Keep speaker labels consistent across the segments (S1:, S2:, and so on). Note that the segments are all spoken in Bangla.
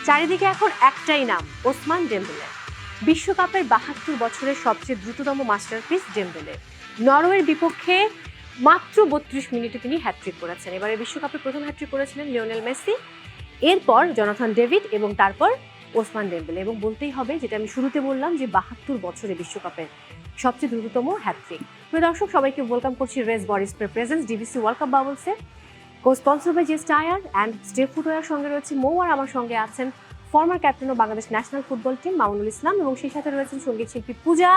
S1: চারিদিকে এখন একটাই নাম, ওসমান ডেম্বেলে। বিশ্বকাপের ৭২ বছরের সবচেয়ে দ্রুততম মাস্টারপিস ডেম্বেলে। নরওয়ের বিপক্ষে মাত্র ৩২ মিনিটে তিনি হ্যাটট্রিক করেছেন। এবারে বিশ্বকাপে প্রথম হ্যাটট্রিক করেছিলেন লিওনেল মেসি, এরপর জনাথন ডেভিড এবং তারপর ওসমান ডেম্বেলে। এবং বলতেই হবে, যেটা আমি শুরুতে বললাম, যে ৭২ বছরে বিশ্বকাপের সবচেয়ে দ্রুততম হ্যাটট্রিক। প্রিয় দর্শক, সবাইকে ওয়েলকাম করছি race body spray presence DVC world cup বাবলসে। Cosponsor by jess tyre and step footwear. সঙ্গে রয়েছে মৌ, আর আমার সঙ্গে আছেন ফর্মার ক্যাপ্টেন ও Bangladesh national football team Mamunul Islam, এবং সেই সাথে রয়েছেন সঙ্গীত শিল্পী পূজা,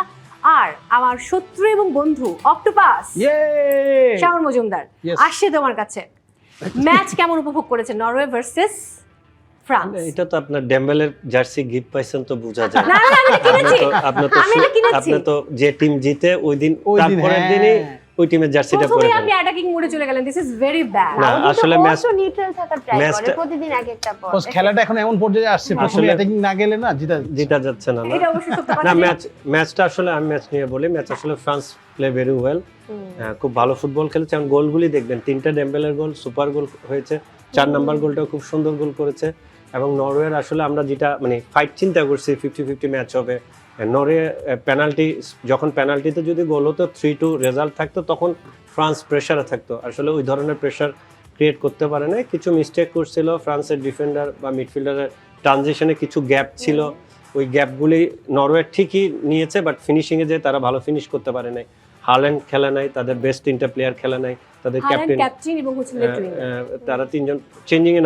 S1: আর আমার শত্রু এবং বন্ধু অক্টোপাস শাওন মজুমদার। আসছে তোমার কাছে, ম্যাচ কেমন উপভোগ করেছে নরওয়ে ভার্সেস ফ্রান্স?
S2: এটা তো আপনার ডেম্বেলের জার্সি গিফট পাইছেন তো বোঝা যায়।
S1: না না, আমি কিনেছি,
S2: আপনি তো যে টিম জিতে ওই দিন, তারপরের দিনই ওই টিমের জার্সিটা পরে
S1: প্রথমে আপনি অ্যাটাকিং মোডে চলে গেলেন। This is very bad.
S2: না, আসলে ম্যাচ
S3: নিউট্রাল থাকার ট্রাই করে প্রতিদিন এক একটা পর।
S4: খেলাটা এখন এমন পর্যায়ে আসছে, প্রথমে অ্যাটাকিং না গেলে না জিতা যাচ্ছে না।
S1: এটা অবশ্যই সত্য কথা।
S2: না, ম্যাচটা আসলে আমি ম্যাচ নিয়ে বলি, ম্যাচ আসলে ফ্রান্স প্লে ভেরি ওয়েল, খুব ভালো ফুটবল খেলেছে। এবং গোলগুলি দেখবেন, 3টা ডেম্বেলের গোল সুপার গোল হয়েছে, 4 নাম্বার গোলটাও খুব সুন্দর গোল করেছে। এবং নরওয়ের আসলে আমরা যেটা মানে ফাইট চিন্তা করছি 50-50 ম্যাচ হবে, নরওয়ে পেনাল্টি, যখন পেনাল্টিতে যদি গোল হতো 3-2 রেজাল্ট থাকতো, তখন ফ্রান্স প্রেসারে থাকতো। আসলে ওই ধরনের প্রেসার ক্রিয়েট করতে পারে না, কিছু মিস্টেক করছিল ফ্রান্সের ডিফেন্ডার বা মিডফিল্ডারের, ট্রানজিশনে কিছু গ্যাপ ছিল, ওই গ্যাপগুলি নরওয়ে ঠিকই নিয়েছে, বাট ফিনিশিংয়ে যে তারা ভালো ফিনিশ করতে পারে নাই। হাল্যান্ড খেলে নাই, তাদের বেস্ট 3টা প্লেয়ার খেলে নাই, তাদের
S1: ক্যাপ্টেন এবং হচ্ছে
S2: তারা 3জন চেঞ্জিং এ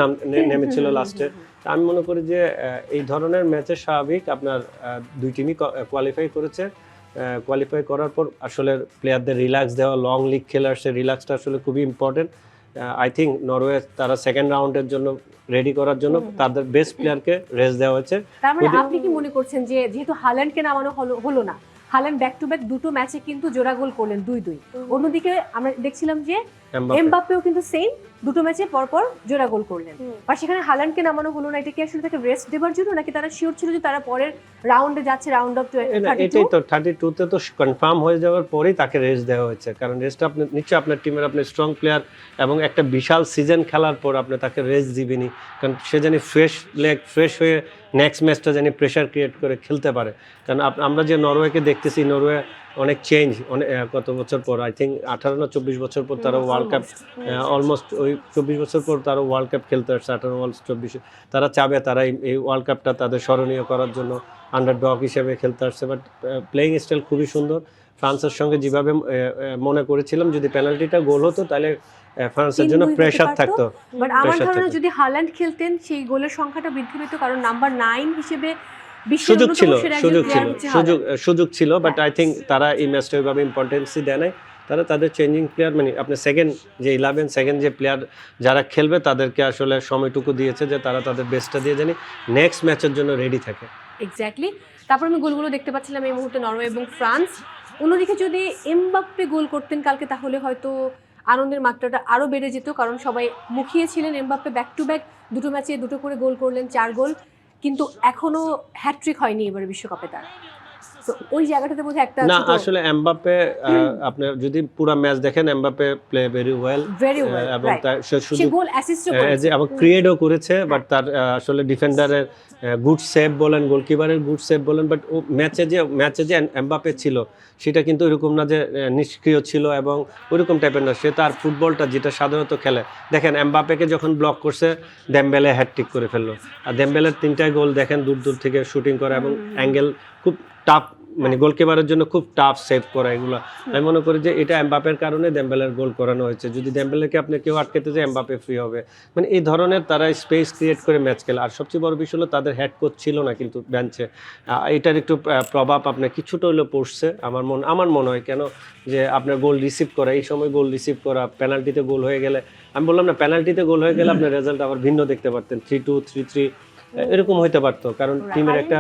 S2: নেমেছিল লাস্টে। আমি মনে করি যে এই ধরনের ম্যাচে স্বাভাবিক আপনার দুই টিমই কোয়ালিফাই করেছে। কোয়ালিফাই করার পর আসলে প্লেয়ারদের রিল্যাক্স দেওয়া, লং লিগ খেলে আসছে, রিল্যাক্সটা আসলে খুবই ইম্পর্টেন্ট। আই থিঙ্ক নরওয়ে তারা সেকেন্ড রাউন্ডের জন্য রেডি করার জন্য তাদের বেস্ট প্লেয়ারকে রেস্ট দেওয়া হয়েছে।
S1: তার মানে আপনি কি মনে করছেন যে যেহেতু হাল্যান্ডকে নামানো হলো না, হাল্যান্ড ব্যাক টু ব্যাক দুটো ম্যাচে কিন্তু জোড়া গোল করলেন 2-2, অন্যদিকে আমরা দেখছিলাম যে এমবাপ্পেও কিন্তু সেম দুটো ম্যাচে পরপর জোড়া গোল করলেন, আর সেখানে হাল্যান্ডকে নামানো হলো না। এটা কি আসলে তাকে রেস্ট দেওয়ার জন্য, নাকি তারা শিওর ছিল যে তারা পরের রাউন্ডে যাচ্ছে, রাউন্ড অফ 32?
S2: এটাই তো 32 তে তো কনফার্ম হয়ে যাওয়ার পরেই তাকে রেস্ট দেওয়া হয়েছে, কারণ রেস্ট আপনি নিশ্চয়ই আপনার টিমের আপনি স্ট্রং প্লেয়ার এবং একটা বিশাল সিজন খেলার পর আপনি তাকে রেস্ট দিবেনই, কারণ সে জানি ফ্রেশ হয়ে নেক্সট ম্যাচটা জানি প্রেশার ক্রিয়েট করে খেলতে পারে। কারণ আমরা যে নরওয়েকে দেখতেছি, নরওয়ে অনেক চেঞ্জ, অনেক কত বছর পর, আই থিঙ্ক 18 না 24 বছর পর তারা ওয়ার্ল্ড কাপ, অলমোস্ট ওই 24 বছর পর তারা ওয়ার্ল্ড কাপ খেলতে আসছে, 18-24। তারা চাবে তারা এই ওয়ার্ল্ড কাপটা তাদের স্মরণীয় করার জন্য আন্ডারডগ হিসেবে খেলতে আসছে, বাট প্লেয়িং স্টাইল খুবই সুন্দর। ফ্রান্সের সঙ্গে যেভাবে মনে করেছিলাম যদি পেনাল্টিটা গোল হতো তাহলে ফ্রান্সের জন্য প্রেসার থাকতো,
S1: বাট আমার ধারণা যদি হাল্যান্ড খেলতেন সেই গোলের সংখ্যাটা বৃদ্ধি পেত, কারণ নাম্বার 9 হিসেবে
S2: সুযোগ ছিল, বাট আই থিঙ্ক তারা এই ম্যাচটা ওইভাবে ইম্পর্টেন্সই দেয় নাই। তারা তাদের চেঞ্জিং প্লেয়ার, মানে আপনার সেকেন্ড যে প্লেয়ার যারা খেলবে তাদেরকে আসলে সময়টুকু দিয়েছে যে তারা তাদের বেস্টটা দিয়ে জানি নেক্সট ম্যাচের জন্য রেডি থাকে।
S1: এক্স্যাক্টলি। তারপর আমি গোলগুলো দেখতে পাচ্ছিলাম এই মুহূর্তে নরওয়ে এবং ফ্রান্স। অন্যদিকে যদি এমবাপ্পে গোল করতেন কালকে, তাহলে হয়তো আনন্দের মাত্রাটা আরও বেড়ে যেত, কারণ সবাই মুখিয়েছিলেন এমবাপ্পে ব্যাক টু ব্যাক দুটো ম্যাচে দুটো করে গোল করলেন, 4 গোল, কিন্তু এখনো হ্যাটট্রিক হয়নি এবারে বিশ্বকাপে তার। তো ওই জায়গাটাতে বোধহয় একটা
S2: না, আসলে এমবাপ্পে আপনি যদি পুরো ম্যাচ দেখেন, এমবাপ্পে প্লে ভেরি ওয়েল, এবং তার
S1: সে গোল অ্যাসিস্টও করেছে
S2: এবং ক্রিয়েটও করেছে, বাট তার আসলে ডিফেন্ডারের গুড সেভ বলেন, গোলকিপারের গুড সেভ বলেন, বাট ও ম্যাচে যে এমবাপ্পে ছিল সেটা কিন্তু এরকম না যে নিষ্ক্রিয় ছিল এবং ওইরকম টাইপের না। সে তার ফুটবলটা যেটা সাধারণত খেলে, দেখেন এমবাপ্পেকে যখন ব্লক করছে ডেম্বেলে হ্যাটট্রিক করে ফেললো, আর ডেম্বেলের 3টা গোল দেখেন দূর থেকে শুটিং করে এবং অ্যাঙ্গেল খুব টাফ, মানে গোলকিপারের জন্য খুব টাফ সেভ করা। এগুলো আমি মনে করি যে এটা এমবাপ্পের কারণে ডেম্বেলের গোল করানো হয়েছে। যদি ডেম্বেলেকে আপনি কেউ আটকাতে যায়, এমবাপ্পে ফ্রি হবে, মানে এই ধরনের তারা স্পেস ক্রিয়েট করে ম্যাচ খেলে। আর সবচেয়ে বড় বিষয় হলো তাদের হেড কোচ ছিল না কিন্তু বেঞ্চে, এটার একটু প্রভাব আপনার কিছুটা হলেও পড়ছে আমার মনে হয়। কেন যে আপনার গোল রিসিভ করা, এই সময় গোল রিসিভ করা, পেনাল্টিতে গোল হয়ে গেলে, আমি বললাম না পেনাল্টিতে গোল হয়ে গেলে আপনার রেজাল্ট আবার ভিন্ন দেখতে পারতেন, 3-2 3-3 এরকম হইতে পারতো, কারণ টিমের একটা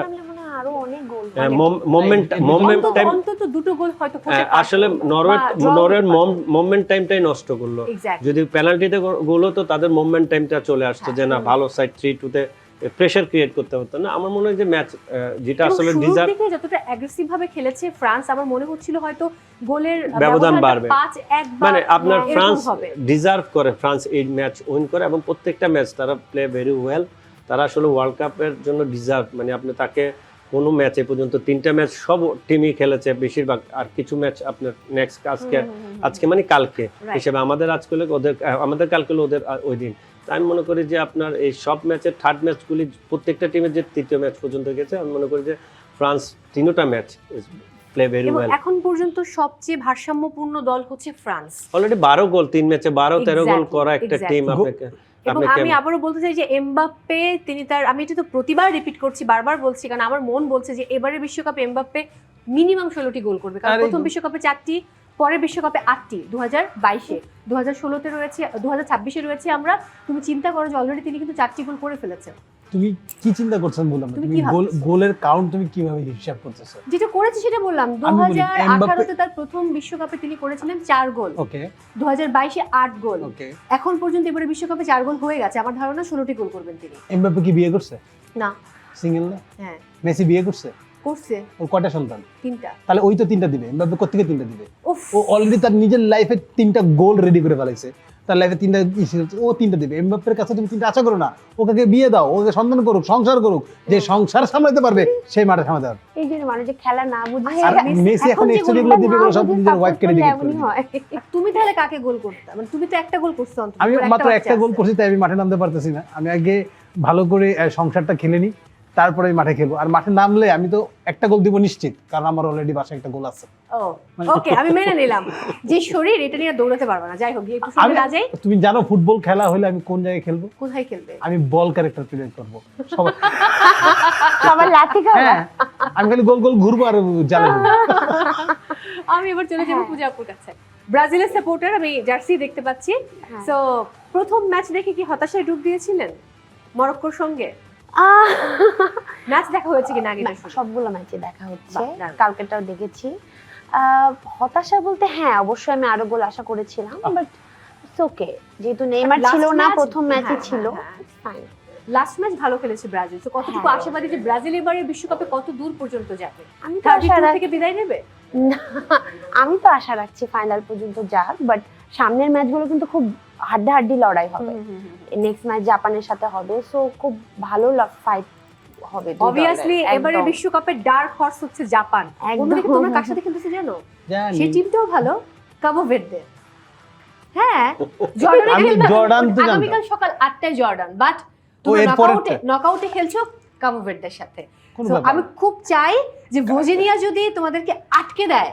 S2: আসলে নরওয়ের মোমেন্ট টাইমটাই নষ্ট করলো। যদি পেনাল্টিতে গোল হতো তাদের মোমেন্ট টাইমটা চলে আসতো যে না ভালো সাইড 3-2 তে প্রেসার ক্রিয়েট করতে পারতো না। আমার মনে হয় যে ম্যাচ যেটা আসলে ডিজার্ভ,
S1: যতটা অ্যাগ্রেসিভ ভাবে খেলেছে ফ্রান্স, আমার মনে হচ্ছিল হয়তো গোলের
S2: ব্যবধান বাড়বে,
S1: 5-1,
S2: মানে আপনার ফ্রান্স ডিজার্ভ করে, ফ্রান্স এই ম্যাচ উইন করে এবং প্রত্যেকটা ম্যাচ তারা প্লে ভেরি ওয়েল। তারা আসলে ওয়ার্ল্ড কাপের জন্য ডিজার্ভ, মানে আপনি তাকে কোনো ম্যাচে পর্যন্ত 3টা ম্যাচ সব টিমই খেলেছে বেশিরভাগ, আর কিছু ম্যাচ আপনার নেক্সট আজকে মানে কালকে হিসেবে আমাদের আজকে হলে ওদের, আমাদের কালকে হলে ওদের ওই দিন। আমি মনে করি যে আপনার এই সব ম্যাচের থার্ড ম্যাচগুলি প্রত্যেকটা টিমের যে তৃতীয় ম্যাচ পর্যন্ত গেছে, আমি মনে করি যে ফ্রান্স 3টা ম্যাচ প্লে ভেরি ওয়েল।
S1: এখন পর্যন্ত সবচেয়ে ভারসাম্যপূর্ণ দল হচ্ছে ফ্রান্স।
S2: অলরেডি 12 গোল 3 ম্যাচে 12-13 গোল করা একটা টিম। আপনাকে
S1: এবং আমি আবারও বলতে চাই যে এমবাপ্পে তিনি তার, আমি এটা তো প্রতিবার রিপিট করছি, বারবার বলছি, কারণ আমার মন বলছে যে এবারে বিশ্বকাপে এমবাপ্পে মিনিমাম 16টি গোল করবে, কারণ প্রথম বিশ্বকাপে 4টি, পরের বিশ্বকাপে 8টি, 2022-এ, 2016-তে রয়েছে, 2026-এ রয়েছে আমরা। তুমি চিন্তা করো যে অলরেডি তিনি কিন্তু 4টি গোল করে ফেলেছেন।
S4: তুমি কি চিন্তা করছেন বললাম,
S1: তুমি
S4: তুমি
S1: কি ভাবছো?
S4: গোলের কাউন্ট তুমি কিভাবে হিসাব করতেছো?
S1: যেটা করেছে সেটা বললাম,
S4: আমি বলি,
S1: 2018-তে তার প্রথম বিশ্বকাপে তিনি করেছিলেন 4 গোল,
S4: ওকে
S1: 2022-এ 8 গোল,
S4: ওকে।
S1: এখন পর্যন্ত এবারে বিশ্বকাপে 4 গোল হয়ে গেছে। আমার ধারণা 16টি গোল করবেন তিনি।
S4: এমবাপ্পে কি বিয়ে করছে?
S1: না।
S4: সিঙ্গেল না?
S1: হ্যাঁ
S4: মেসি বিয়ে করছে?
S1: করছে।
S4: ওর কয়টা সন্তান?
S1: 3টা।
S4: তাহলে ওই তো 3টা দিবে, এমবাপ্পে কোত্থেকে 3টা দিবে?
S1: উফ,
S4: ও অলরেডি তার নিজের লাইফে 3টা গোল রেডি করে ফেলাইছে, তার লাইফে 3টা ও 3টা দিবে। এমবাপ্পের কাছে তুমি 3টা আশা করো না, ওকে বিয়ে দাও, ওকে সন্তান করুক, সংসার করুক, যে সংসার সামলাতে পারবে সেই মাঠে সামলাতে পারবে।
S3: এই জন্য মানুষ যে খেলা না বুঝে
S4: আর মেসি এখন এক্সট্রা গুলো দিবে বলে সব নিজের ওয়াইফকে রেডি করে দিবে।
S1: তুমি তাহলে কাকে গোল করতে, মানে তুমি তো একটা গোল করছো অন্তত,
S4: আমি
S1: তোমার
S4: মাত্র একটা গোল
S1: বাচ্চা
S4: করছি, তাই আমি মাঠে নামতে পারতেছি না। আমি আগে ভালো করে সংসারটা খেলে নিই, তারপরে আমি মাঠে খেলবো। আর মাঠে নামলে আমি তো একটা গোল দিব নিশ্চিত, কারণ আমার অলরেডি বাসায় একটা গোল আছে।
S1: ও ওকে, আমি মেনে নিলাম যে শরীর এটা নিয়ে দৌড়াতে পারবে না। যাই হোক, গিয়ে একটু সামনে না যাই।
S4: তুমি জানো ফুটবল খেলা হলে আমি কোন জায়গায় খেলবো?
S1: কোথায় খেলবে?
S4: আমি বল ক্যারেক্টার প্লে করবো।
S3: সবার লাথি খাওয়া।
S4: হ্যাঁ, আমি খালি গোল গোল ঘুরবো আর জ্বালে দেবো।
S1: আমি এবার চলে যাবো পূজা আপুর কাছে। ব্রাজিলের সাপোর্টার, আমি জার্সি দেখতে পাচ্ছি। সো প্রথম ম্যাচ দেখে কি হতাশায় ডুব দিয়েছিলেন মরক্কোর সঙ্গে? ম্যাচ দেখা হয়েছে কিনা আগে?
S3: সবগুলো ম্যাচে দেখা হচ্ছে,
S1: বাহ, দারুণ।
S3: কালকেটাও দেখেছি। হতাশা বলতে হ্যাঁ, অবশ্যই আমি আরো গোল আশা করেছিলাম, বাট ইটস ওকে, যেহেতু নেইমার
S1: Last
S3: ছিল না,
S1: match-
S3: প্রথম ম্যাচই
S1: হ্যাঁ,
S3: ছিল,
S1: হ্যাঁ,
S3: ফাইন।
S1: লাস্ট ম্যাচ ভালো খেলেছে ব্রাজিল। তো কতটুকু
S3: হ্যাঁ।
S1: আশাবাদী যে ব্রাজিল এবারে বিশ্বকাপে কত দূর পর্যন্ত যাবে?
S3: আমি তো আশা
S1: 32 থেকে বিদায় নেবে?
S3: না, আমি তো আশা রাখছি ফাইনাল পর্যন্ত যাক, বাট সামনের ম্যাচগুলো কিন্তু খুব হাড্ডাহাড্ডি লড়াই হবে। নেক্সট ম্যাচ জাপানের সাথে হবে, সো খুব ভালো ফাইট হবে।
S1: অবভিয়াসলি এবারে বিশ্বকাপের ডার্ক হর্স হচ্ছে জাপান।
S3: একদম।
S1: অন্যদিকে তোমরা কার সাথে খেলতেছো জানো?
S4: জানি।
S1: সেই টিমটাও ভালো, কাবো ভের্দে। হ্যাঁ, জর্ডানে
S4: আমি
S1: খেলবে
S4: জর্ডান তো জানতাম।
S1: আগামীকাল সকাল 8টায় জর্ডান, বাট তুমি
S4: এর পরেরটা?
S1: নকআউটে খেলছো কাবো ভের্দের সাথে।
S4: কোনো
S1: So,
S4: ব্যাপার
S1: আমি খুব চাই যে ভোজেনিয়া যদি তোমাদেরকে আটকে দেয়,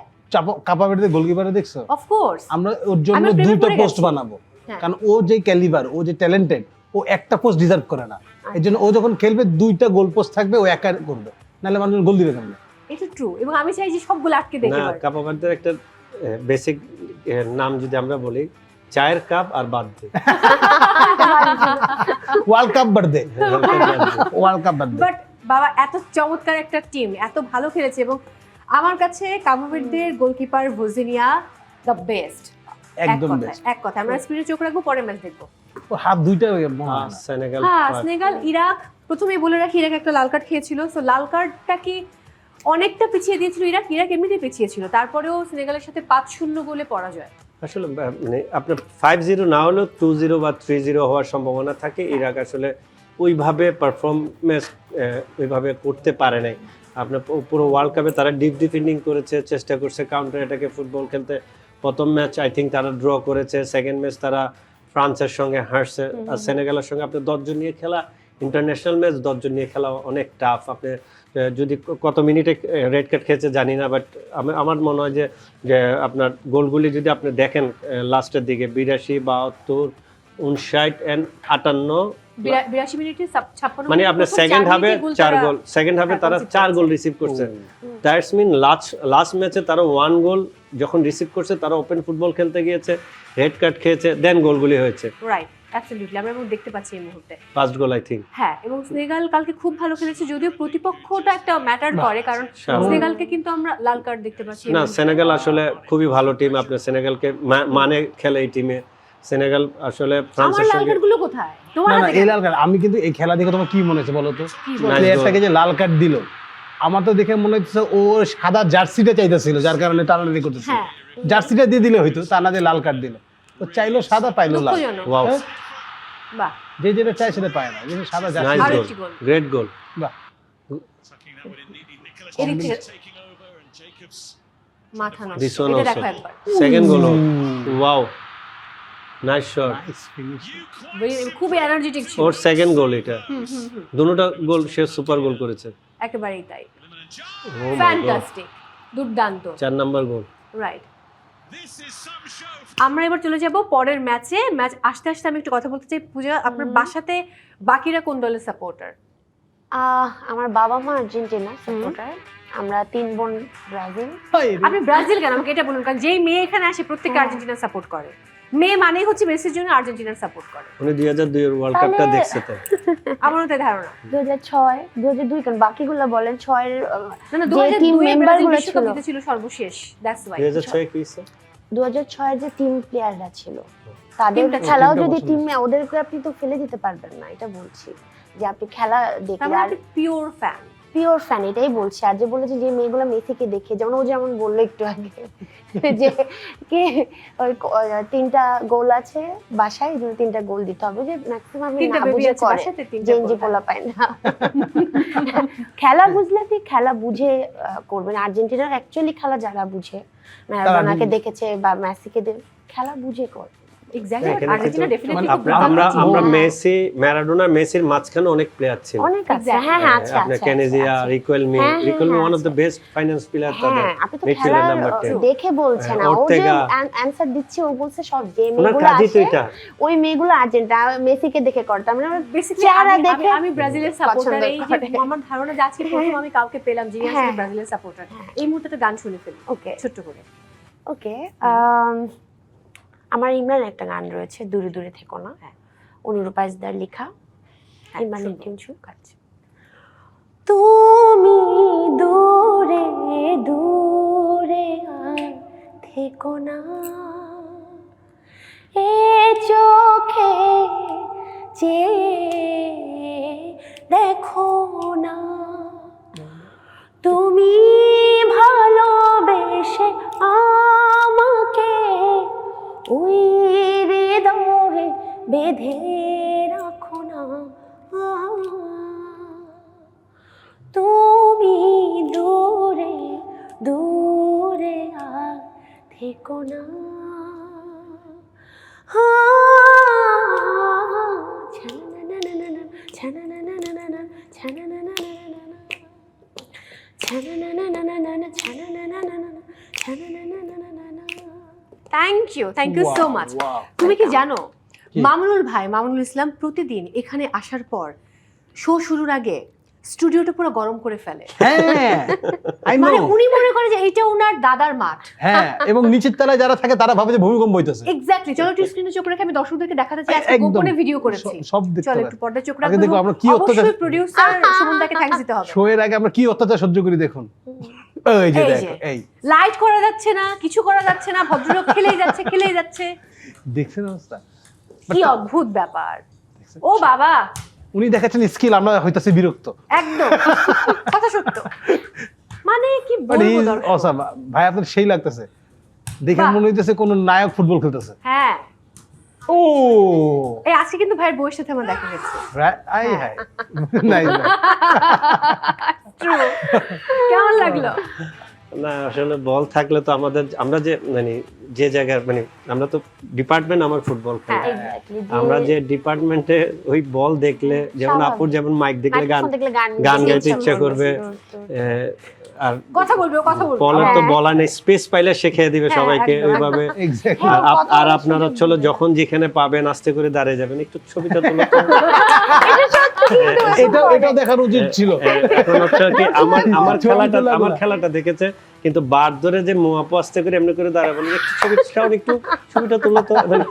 S4: কাপা বেড়ে গোলকিপারে দেখছো?
S1: অফ কোর্স
S4: আমরা ওর জন্য
S1: আমরা প্রেমে
S4: 2টা
S1: পড়ে
S4: পোস্ট
S1: গেছি।
S4: বানাবো,
S1: হ্যাঁ।
S4: কারণ ও যে ক্যালিবার, ও যে ট্যালেন্টেড, ও একটা পোস্ট ডিজার্ভ করে না। এর জন্য ও যখন খেলবে 2টা গোল পোস্ট থাকবে, ও একা করবে, নাহলে মানুষ গোল দিবে কেমন?
S1: এটা ট্রু, এবং আমি চাই যে সবগুলো আটকে দেয়
S2: না,
S1: এবার।
S2: কাপাবারদের একটা বেসিক নাম যদি আমরা বলি, চায়ের কাপ আর বাদ দে।
S4: World cup birthday, world cup birthday.
S1: But বাবা, এত চমৎকার একটা টিম, এত ভালো খেলেছে, এবং আমার কাছে কাবো ভের্দের গোলকিপার ভোজেনিয়া দ্য বেস্ট।
S4: একদম বেস্ট।
S1: এক কথা, আমরা স্ক্রিনে চোখ রাখবো, পরের ম্যাচ দেখবো।
S4: ও হাত 2টা মনে হয় না।
S2: সেনেগাল
S1: হ্যাঁ, সেনেগাল ইরাক। প্রথমে বলে রাখি, ইরাক একটা লাল কার্ড খেয়েছিল। সো লাল কার্ডটা কি অনেকটা পিছিয়ে দিয়েছিল ইরাক। ইরাক এমনিতেই পিছিয়ে ছিল, তারপরেও সেনেগালের সাথে 5-0 গোলে পরাজয়।
S2: আসলে মানে আপনার 5-0 না হলেও 2-0 বা 3-0 হওয়ার সম্ভাবনা থাকে। ইরাক আসলে ওইভাবে পারফরমেন্স ওইভাবে করতে পারে নাই। আপনার পুরো ওয়ার্ল্ড কাপে তারা ডিপ ডিফেন্ডিং করেছে, চেষ্টা করছে কাউন্টার অ্যাটাকে ফুটবল খেলতে। প্রথম ম্যাচ আই থিঙ্ক তারা ড্র করেছে, সেকেন্ড ম্যাচ তারা ফ্রান্সের সঙ্গে হারছে। আর সেনেগালের সঙ্গে আপনি 10 জন নিয়ে খেলা, ইন্টারন্যাশনাল ম্যাচ 10 জন নিয়ে খেলা অনেক টাফ। আপনি যদি কত মিনিটে রেড কার্ড খেয়েছে জানি না, বাট আমার মনে হয় যে আপনার গোলগুলি যদি আপনি দেখেন লাস্টের দিকে 82, 72, 59 and 58,
S1: 82 মিনিটে 56
S2: মানে আপনার সেকেন্ড হাফে 4 গোল, সেকেন্ড হাফে তারা 4 গোল রিসিভ করছে। দ্যাটস মিন লাস্ট ম্যাচে তারা 1 গোল যখন রিসিভ করছে, তারা ওপেন ফুটবল খেলতে গিয়েছে, রেড কার্ড খেয়েছে, দেন গোলগুলি হয়েছে।
S1: রাইট, অ্যাবসলিউটলি, আমরা এবং দেখতে পাচ্ছি এই মুহূর্তে।
S2: First goal I think.
S1: হ্যাঁ, এবং সেনেগাল কালকে খুব ভালো খেলেছে, যদিও প্রতিপক্ষটা একটা ম্যাটার করে, কারণ সেনেগালকে কিন্তু আমরা লাল কার্ড দেখতে পাচ্ছি।
S2: না, সেনেগাল আসলে খুবই ভালো টিম। আপনার সেনেগালকে মানে খেলে এই টিমে। সেনেগাল আসলে ফ্রান্সের
S1: আমার লাল
S2: সঙ্গে
S1: কার্ডগুলো কোথায় তোমার
S4: না না,
S1: হাতে?
S4: এই লাল কার্ড আমি কিন্তু এই খেলা দেখে তোমার কি মনে হচ্ছে বলো তো?
S1: বলো?
S4: প্লেয়ারটাকে যে লাল কার্ড দিল, আমার তো দেখে মনে হচ্ছে ও সাদা জার্সিটা চাইতেছিল, যার কারণে টানাটানি করতেছিল।
S1: হ্যাঁ,
S4: জার্সিটা দিয়ে দিলে হয়তো, তা না দিয়ে লাল কার্ড দিল। ও চাইলো সাদা, পাইলো লাল।
S1: দুঃখজনক।
S2: ওয়াও।
S1: বাহ,
S4: যে যেটা চায় সেটা পায় না, যেটা সাদা জার্সি
S2: নাইস
S1: আরো
S2: গোল,
S1: একটি গোল।
S2: গ্রেট গোল।
S4: বাহ
S1: এদিক থেকে মাথা নষ্ট।
S2: This one
S1: এটা
S2: also.
S1: দেখো একবার।
S2: Second goal, wow, nice shot.
S4: Nice finish.
S1: খুব এনার্জেটিক ছিল।
S2: ওর সেকেন্ড গোল এটা,
S1: হুম, হুম, হুম,
S2: দুটোটা গোল সে সুপার গোল করেছে।
S1: একেবারেই তাই।
S2: ও মাই গড,
S1: ফ্যান্টাস্টিক, দুর্দান্ত।
S2: 4 নাম্বার গোল।
S1: রাইট, আমরা এবার চলে যাব পরের ম্যাচে। ম্যাচ আসতে আসতে আমি একটু কথা বলতে চাই। পূজা, আপনার বাসাতে বাকিরা কোন দলের সাপোর্টার?
S3: আমার বাবা মা আর্জেন্টিনা সাপোর্টার, আমরা 3 বোন ব্রাজিল।
S1: আপনি ব্রাজিল কেন, আমাকে এটা বলুন, কারণ যেই মেয়ে এখানে আসে প্রত্যেকে
S3: হ্যাঁ।
S1: আর্জেন্টিনা সাপোর্ট করে। মেয়ে মানেই হচ্ছে মেসির জন্য আর্জেন্টিনার সাপোর্ট করে,
S2: উনি 2002 এর ওয়ার্ল্ড কাপটা
S3: তাহলে-
S2: দেখছে তো।
S1: আমার তো ধারণা।
S3: 2006 2002 কেন বাকিগুলো বলেন 6 এর
S1: না না,
S3: যে
S1: 2002
S3: team
S1: এ
S3: member
S1: ব্রাজিল
S3: গুলো
S1: বিশ্বকাপ
S3: ছিল।
S1: জিতেছিল সর্বশেষ, দ্যাটস ওয়াই।
S2: 2006 কি হইছে?
S3: 2006 যে টিম প্লেয়াররা ছিল তাদের
S1: টিমটা
S3: খেলাও
S4: টিমটা
S3: যদি
S4: পছন্দ।
S3: টিমে ওদেরকে আপনি তো ফেলে দিতে পারবেন না, এটা বলছি যে আপনি খেলা দেখলে
S1: আমরা
S3: আর
S1: পিওর ফ্যান।
S3: পিওর ফ্যান, এটাই বলছি। আর যে বলেছে যে মেয়েগুলো মেসিকে দেখে, যেমন ও যেমন বললো একটু আগে যে কে ওই 3টা গোল আছে বাসায়, এই জন্য 3টা গোল দিতে হবে, যে ম্যাক্সিমাম
S1: তিনটা
S3: না
S1: বেবি
S3: বুঝে
S1: আছে
S3: করে
S1: বাসাতে, তিনটা
S3: জেনজি
S1: গোল।
S3: পোলা পায় না। খেলা বুঝলে আপনি খেলা বুঝে করবেন। আর্জেন্টিনার অ্যাকচুয়ালি খেলা যারা বুঝে, ম্যারাডোনাকে দেখেছে বা মেসিকে খেলা বুঝে করে।
S1: এক্স্যাক্টলি,
S2: এখানে
S1: আর্জেন্টিনা
S2: কিন্তু
S1: ডেফিনেটলি
S2: আমরা
S3: হ্যাঁ।
S2: মেসি, ম্যারাডোনা, মেসির মাঝখানে অনেক প্লেয়ার ছিল।
S3: অনেক আছে,
S1: Exactly.
S3: হ্যাঁ হ্যাঁ আছে
S2: আপনার
S3: আছে
S2: কেনেজিয়া,
S3: আছে।
S2: রিকোয়েলমি,
S3: হ্যাঁ, হ্যাঁ,
S2: রিকোয়েলমি ওয়ান অফ
S3: আছে।
S2: দ্য বেস্ট ফাইনান্স প্লেয়ার তাদের।
S3: হ্যাঁ, আপনি তো
S2: midfielder
S3: খেলা
S2: number 10
S3: দেখে বলছেন না, ও যে
S2: ওর্তেগা।
S3: অ্যানসার দিচ্ছে, ও বলছে সব যে
S2: ওনার
S3: মেয়েগুলো
S2: কাজই তো
S3: আসে
S2: এটা।
S3: ওই মেয়েগুলো আর্জেন্টিনা মেসিকে দেখে করে, তার মানে ওরা
S1: বেসিক্যালি
S3: চেহারা
S1: আমি
S3: দেখে
S1: আমি ব্রাজিলের সাপোর্টার।
S3: পছন্দ
S1: এই যে
S3: করে।
S1: আমার ধারণা যাচ্ছে প্রথম আমি কাউকে পেলাম যিনি আসলে
S3: হ্যাঁ।
S1: ব্রাজিলের সাপোর্টার।
S3: হ্যাঁ।
S1: এই মুহূর্তে একটা গান শুনে ফেলি
S3: ওকে
S1: ছোট্ট করে।
S3: ওকে, আমার ইমরান একটা গান রয়েছে, দূরে দূরে থেকো না, অনুরূপ আইজদার লেখা, ইমরানের টিউন। তুমি দূরে দূরে আর থেকো না, এ চোখে চেয়ে দেখো না, তুমি ভালোবেসে আমাকে ওই হৃদয়ে বেঁধে রাখো না, তুমি দূরে দূরে আর থেকো না। Thank you so much. তুমি কি জানো মামুনুল ভাই, মামুনুল ইসলাম প্রতিদিন এখানে আসার পর শো শুরুর আগে স্টুডিওটা পুরো গরম করে ফেলে।
S4: হ্যাঁ আই নো।
S1: মানে উনি মনে করে যে এটা ওনার দাদার মাঠ।
S4: হ্যাঁ, এবং নিচের তলায় যারা থাকে তারা ভাবে যে ভূমিকম্প হইতেছে।
S1: এক্স্যাক্টলি, চলো একটু স্ক্রিনে চোখ রেখে আমি দর্শকদেরকে দেখাতে চাই আজকে
S4: একদম।
S1: গোপনে ভিডিও করেছি।
S4: সব দেখতে
S1: চলো
S4: পারে।
S1: একটু পর্দায় চোখ
S4: আগে
S1: রাখবেন।
S4: দেখো আমরা কি অত্যাচার,
S1: অবশ্যই প্রোডিউসার সুমনদাকে থ্যাঙ্কস দিতে হবে।
S4: শো এর আগে আমরা কি অত্যাচার সহ্য করি দেখুন। এই যে
S1: এই যে।
S4: দেখো, এই
S1: লাইট করা যাচ্ছে না, কিছু করা যাচ্ছে না, ভদ্রলোক খেলেই যাচ্ছে।
S4: দেখছেন অবস্থা।
S1: কি অদ্ভুত ব্যাপার। ও বাবা,
S4: উনি দেখাচ্ছেন স্কিল, আমরা হইতাছি বিরক্ত।
S1: একদম কথা সত্য। মানে কি
S4: বাট হি
S1: বলবো
S4: ইজ
S1: দর্শক?
S4: অসাম। ভাই আপনার সেই লাগতেছে, দেখে
S1: বাহ।
S4: মনে হইতেছে কোন নায়ক ফুটবল খেলতেছে।
S1: হ্যাঁ,
S4: ও
S1: এই আজকে কিন্তু ভাইয়ের বউয়ের সাথে আমার দেখা গেছে।
S4: I hi nice.
S1: True. কেমন লাগলো?
S2: না আসলে বল থাকলে তো আমরা যে মানে যে জায়গায় মানে আমরা তো ডিপার্টমেন্ট আমার ফুটবল খেলা,
S1: হ্যাঁ,
S3: Exactly,
S2: আমরা যে ডিপার্টমেন্টে ওই বল দেখলে যেমন আপুর যেমন মাইক দেখলে গান গান গাইতে ইচ্ছা করবে, আর
S1: কথা বলবে।
S2: বলার তো বলা নেই, স্পেস পাইলে সে খেয়ে দিবে
S1: হ্যাঁ,
S2: সবাইকে
S1: একদম,
S2: ওইভাবে।
S4: এক্স্যাক্টলি।
S3: হ্যাঁ,
S2: আর
S3: কথা
S2: আর
S3: বলার
S2: আপনারা
S3: সুযোগ
S2: চলো
S3: দিবে।
S2: যখন যেখানে পাবেন আস্তে করে দাঁড়িয়ে যাবেন, একটু ছবিটা তুলো তো।
S4: এটাও দেখার উচিত ছিল।
S2: এখন হচ্ছে কি আমার
S4: ছবি তোলা
S2: আমার
S4: গুলা।
S2: খেলাটা দেখেছে, কিন্তু বার ধরে যে মোয়াপো আস্তে করে এমনি করে দাঁড়াবেন, একটু ছবিটা তুলো তো। মানে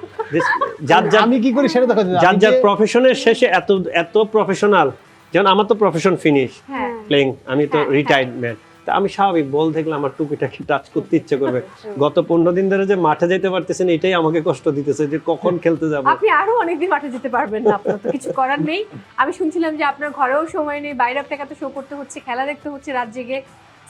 S2: যার
S4: আমি কি করি সেটা দেখা যায়।
S2: যার যার প্রফেশনের শেষে এত প্রফেশনাল, যেমন আমার তো প্রফেশন ফিনিশ
S1: হ্যাঁ,
S2: প্লেইং, আমি তো রিটায়ার্ড ম্যান, তা আমি স্বাভাবিক বল দেখলে আমার টুপিটাকে টাচ করতে ইচ্ছে করবে। গত 15 দিন ধরে যে মাঠে যেতে পারতেছেন এটাই আমাকে কষ্ট দিতেছে, যে কখন খেলতে যাব।
S1: আপনি আরো অনেকদিন মাঠে যেতে পারবেন না, আপনার তো কিছু করার নেই। আমি শুনছিলাম যে আপনার ঘরেও সময় নেই, বাইরে আপনাকে এত শো করতে হচ্ছে, খেলা দেখতে হচ্ছে রাত জেগে।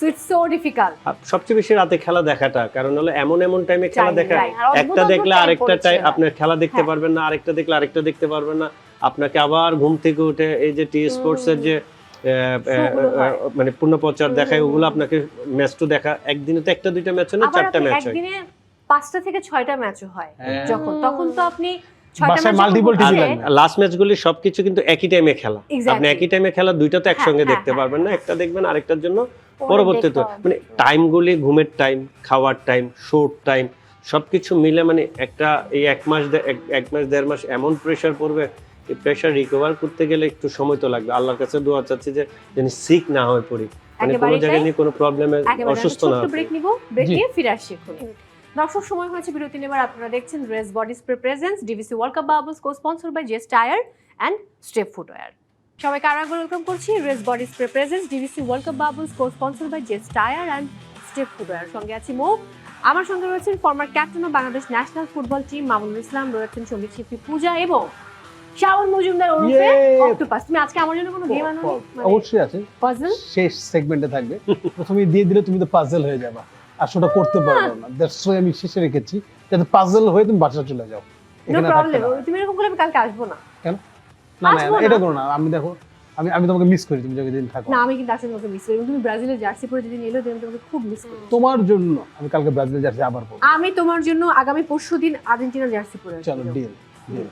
S1: So it's so difficult.
S2: সবচেয়ে বেশি রাতে খেলা দেখাটা, কারণ হলো এমন টাইমে খেলা
S1: Time,
S2: দেখা,
S1: right.
S3: আর অদ্ভুত
S2: একটা
S3: অদ্ভুত
S2: দেখলে
S3: time
S2: আরেকটা
S3: পড়েছে।
S2: আপনার খেলা দেখতে
S1: হ্যাঁ।
S2: পারবেন না, আরেকটা দেখলে আরেকটা দেখতে পারবেন না। আপনাকে আবার ঘুম থেকে উঠে এই যে টি স্পোর্টস এর যে
S1: Showগুলো হয়।
S2: মানে পূর্ণ প্রচার দেখায়, ওগুলো আপনাকে ম্যাচ তো দেখা, একদিনে তো একটা দুইটা ম্যাচ না,
S1: আবার
S2: 4টা
S1: আপনি
S2: ম্যাচ হয়।
S1: একদিনে 5টা থেকে 6টা ম্যাচও হয়
S4: হ্যাঁ।
S1: তখন তো আপনি 6টা
S4: বাসায়
S1: ম্যাচ
S4: multiple TV লাগবে।
S2: লাস্ট ম্যাচগুলি সবকিছু কিন্তু একই টাইমে খেলা,
S1: Exactly.
S2: আপনি একই টাইমে খেলা দুইটা তো একসঙ্গে
S1: হ্যাঁ,
S2: দেখতে
S1: হ্যাঁ,
S2: পারবেন না, একটা দেখবেন আরেকটার জন্য
S3: পরে
S2: পরবর্তীতে
S3: দেখতে হবে।
S2: মানে টাইমগুলি, ঘুমের টাইম, খাওয়ার টাইম, শোর টাইম, সবকিছু মিলে মানে একটা এই 1 মাস 1.5 মাস এমন প্রেশার পড়বে, এই প্রেশার রিকভার করতে গেলে একটু সময় তো লাগবে। আল্লাহর কাছে দোয়া চাচ্ছি যে যেন সিক না হয়ে পড়ি, মানে কোনো
S1: একেবারেই
S2: জায়গায়
S1: তাই।
S2: নিয়ে কোনো প্রবলেমে
S1: একেবারে
S2: অসুস্থ না
S1: ছোট্ট
S2: হই।
S1: ব্রেক নিব, ব্রেক
S4: জি।
S1: নিয়ে ফিরে আসছি এক্ষুনি। দর্শক, সময় হয়েছে বিরতি নেবার। আপনারা দেখছেন race body spray presence DVC world cup bubbles, cosponsor by jess tyre and step footwear. সবাইকে আরেকবার ওয়েলকাম করছি race body spray presence DVC world cup bubbles, cosponsor by jess tyre and step footwear. সঙ্গে আছি মৌ, আমার সঙ্গে রয়েছেন former captain of Bangladesh national football team Mamunul Islam, রয়েছেন সঙ্গীত শিল্পী পূজা এবং শাওন মজুমদার ওরফে
S4: Yay!
S1: অক্টোপাস। তুমি আজকে আমার জন্য কোনো গেম আনো?
S4: অবশ্যই আছে,
S1: পাজল?
S4: শেষ সেগমেন্টে থাকবে। প্রথমে দিয়ে দিলে তুমি তো পাজল হয়ে যাবা, আর সেটা করতে পারবে না। দ্যাটস ওয়াই আমি শেষে রেখেছি, যাতে পাজল হয়ে তুমি বাসা চলে যাও।
S1: নো
S4: এখানে থাকতে
S1: প্রবলেম।
S4: না।
S1: তুমি এরকম করলে আমি কালকে আসবো না।
S4: কেন? না না
S1: আসবো না।
S4: এটা করো না, আমি দেখো আমি তোমাকে মিস করি, তুমি যতদিন থাকো।
S1: না, আমি কিন্তু আসলে তোমাকে মিস করি। এবং তুমি ব্রাজিলের জার্সি পরে যেদিন এলো, আমি তোমাকে খুব মিস করি।
S4: তোমার জন্য আমি কালকে ব্রাজিলের জার্সি আবার পরবো।
S1: আমি তোমার জন্য আগামী পরশুদিন আর্জেন্টিনার জার্সি পরে আসবো।
S4: চলো ডিল ডিল।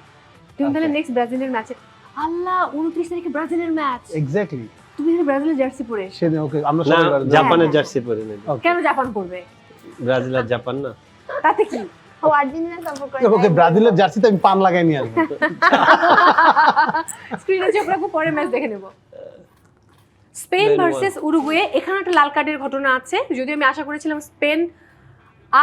S1: তুমি তাহলে
S4: Okay.
S1: নেক্সট ব্রাজিলের ম্যাচে, আল্লাহ 29 তারিখে ব্রাজিলের ম্যাচ,
S4: এক্স্যাক্টলি
S1: তুমি তাহলে ব্রাজিলের জার্সি পরে এসো।
S4: সেদিন ওকে আমরা
S2: না,
S4: সবাই ব্রাজিল-
S2: জাপানের
S1: হ্যাঁ।
S2: জার্সি পরে নেবে,
S4: Okay.
S1: কেন জাপান পড়বে?
S2: ব্রাজিল আর জাপান না।
S1: তাতে কি?
S3: ও আর্জেন্টিনা সাপোর্ট করে।
S4: ওকে ব্রাজিলের জার্সিতে আমি পান লাগাই নিয়ে আসবো।
S1: স্ক্রিনে চোখ রাখবো, পরে ম্যাচ দেখে নেব। স্পেন ভার্সেস উরুগুয়ে, এখানে একটা লাল কার্ডের ঘটনা আছে। যদিও আমি আশা করেছিলাম স্পেন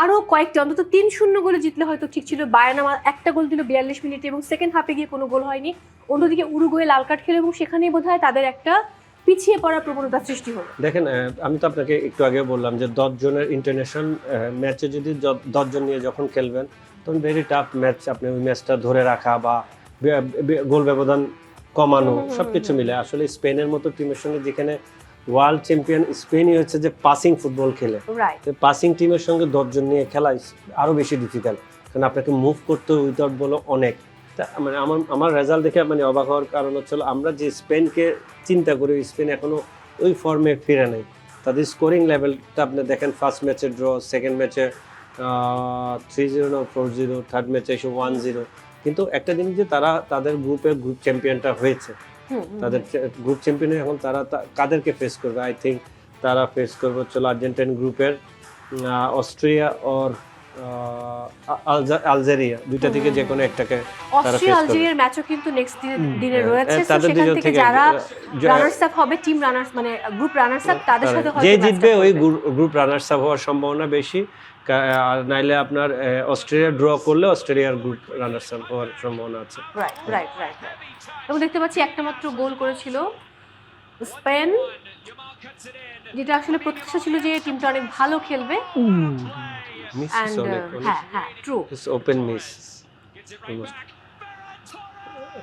S1: আরো কয়েকটা অন্তত 3-0 গোলে জিতলে হয়তো ঠিক ছিল। বায়ানা একটা গোল দিল 42 মিনিটে এবং সেকেন্ড হাফে গিয়ে কোনো গোল হয়নি। অন্যদিকে উরুগুয়ে লাল কার্ড খেলো এবং সেখানেই বোধহয় তাদের একটা পিছিয়ে পড়ার প্রবণতা সৃষ্টি হলো।
S2: দেখেন, আমি তো আপনাকে একটু আগে বললাম যে 10 জনের ইন্টারন্যাশনাল ম্যাচে যদি 10 জন নিয়ে যখন খেলবেন, তখন ভেরি টাফ ম্যাচ, আপনি ওই ম্যাচটা ধরে রাখা বা গোল ব্যবধান কমানো সবকিছু মিলে আসলে স্পেনের মতো টিমের সঙ্গে, যেখানে ওয়ার্ল্ড চ্যাম্পিয়ন স্পেনই হচ্ছে যে পাসিং ফুটবল খেলে,
S1: রাইট।
S2: তো পাসিং টিমের সঙ্গে 10 জন নিয়ে খেলা আরো বেশি ডিফিকাল্ট, কারণ আপনাকে মুভ করতে উইদাউট বলো অনেক। তা মানে আমার রেজাল্ট দেখে মানে অবাক হওয়ার কারণ হচ্ছিল, আমরা যে স্পেনকে চিন্তা করি, স্পেন এখনো ওই ফর্মে ফিরে নেই। তাদের স্কোরিং লেভেলটা আপনি দেখেন, ফার্স্ট ম্যাচে ড্র, সেকেন্ড ম্যাচে 3-0 না 4-0, থার্ড ম্যাচে এসে 1-0। কিন্তু একটা জিনিস যে তারা তাদের গ্রুপ চ্যাম্পিয়নটা হয়েছে, তাদের গ্রুপ চ্যাম্পিয়ন, এখন তারা কাদেরকে ফেস করবে? আই থিঙ্ক তারা ফেস করবে হচ্ছে আর্জেন্টাইন গ্রুপের অস্ট্রিয়া ওর আলজেরিয়া, দুইটা থেকে যে কোনো একটাকে তারা
S1: অস্ট্রিয়া
S2: face করবে।
S1: আলজেরিয়ার ম্যাচও কিন্তু নেক্সট দিনে রয়েছে। So
S2: তাদের
S1: সেখান
S2: দুজন
S1: থেকে
S2: থেকে
S1: যারা রানার্স আপ হবে, টিম রানার্স মানে গ্রুপ রানার্স আপ, তাদের সাথে হয়তো
S2: যে
S1: match টা
S2: জিতবে ওই
S1: করবে।
S2: গ্রুপ রানার্স আপ হওয়ার সম্ভাবনা বেশি। আর নাইলে আপনার অস্ট্রেলিয়া ড্র করলে অস্ট্রেলিয়ার গ্রুপ রানার্স আপ হওয়ার সম্ভাবনা আছে।
S1: Right right right. এবং দেখতে পাচ্ছি একটা মাত্র গোল করেছিল স্পেন, যেটা আসলে প্রত্যাশা ছিল যে টিমটা অনেক ভালো খেলবে।
S2: মিস
S1: And,
S2: অনেক
S1: হ্যাঁ হ্যাঁ ট্রু।
S2: ওপেন মিস,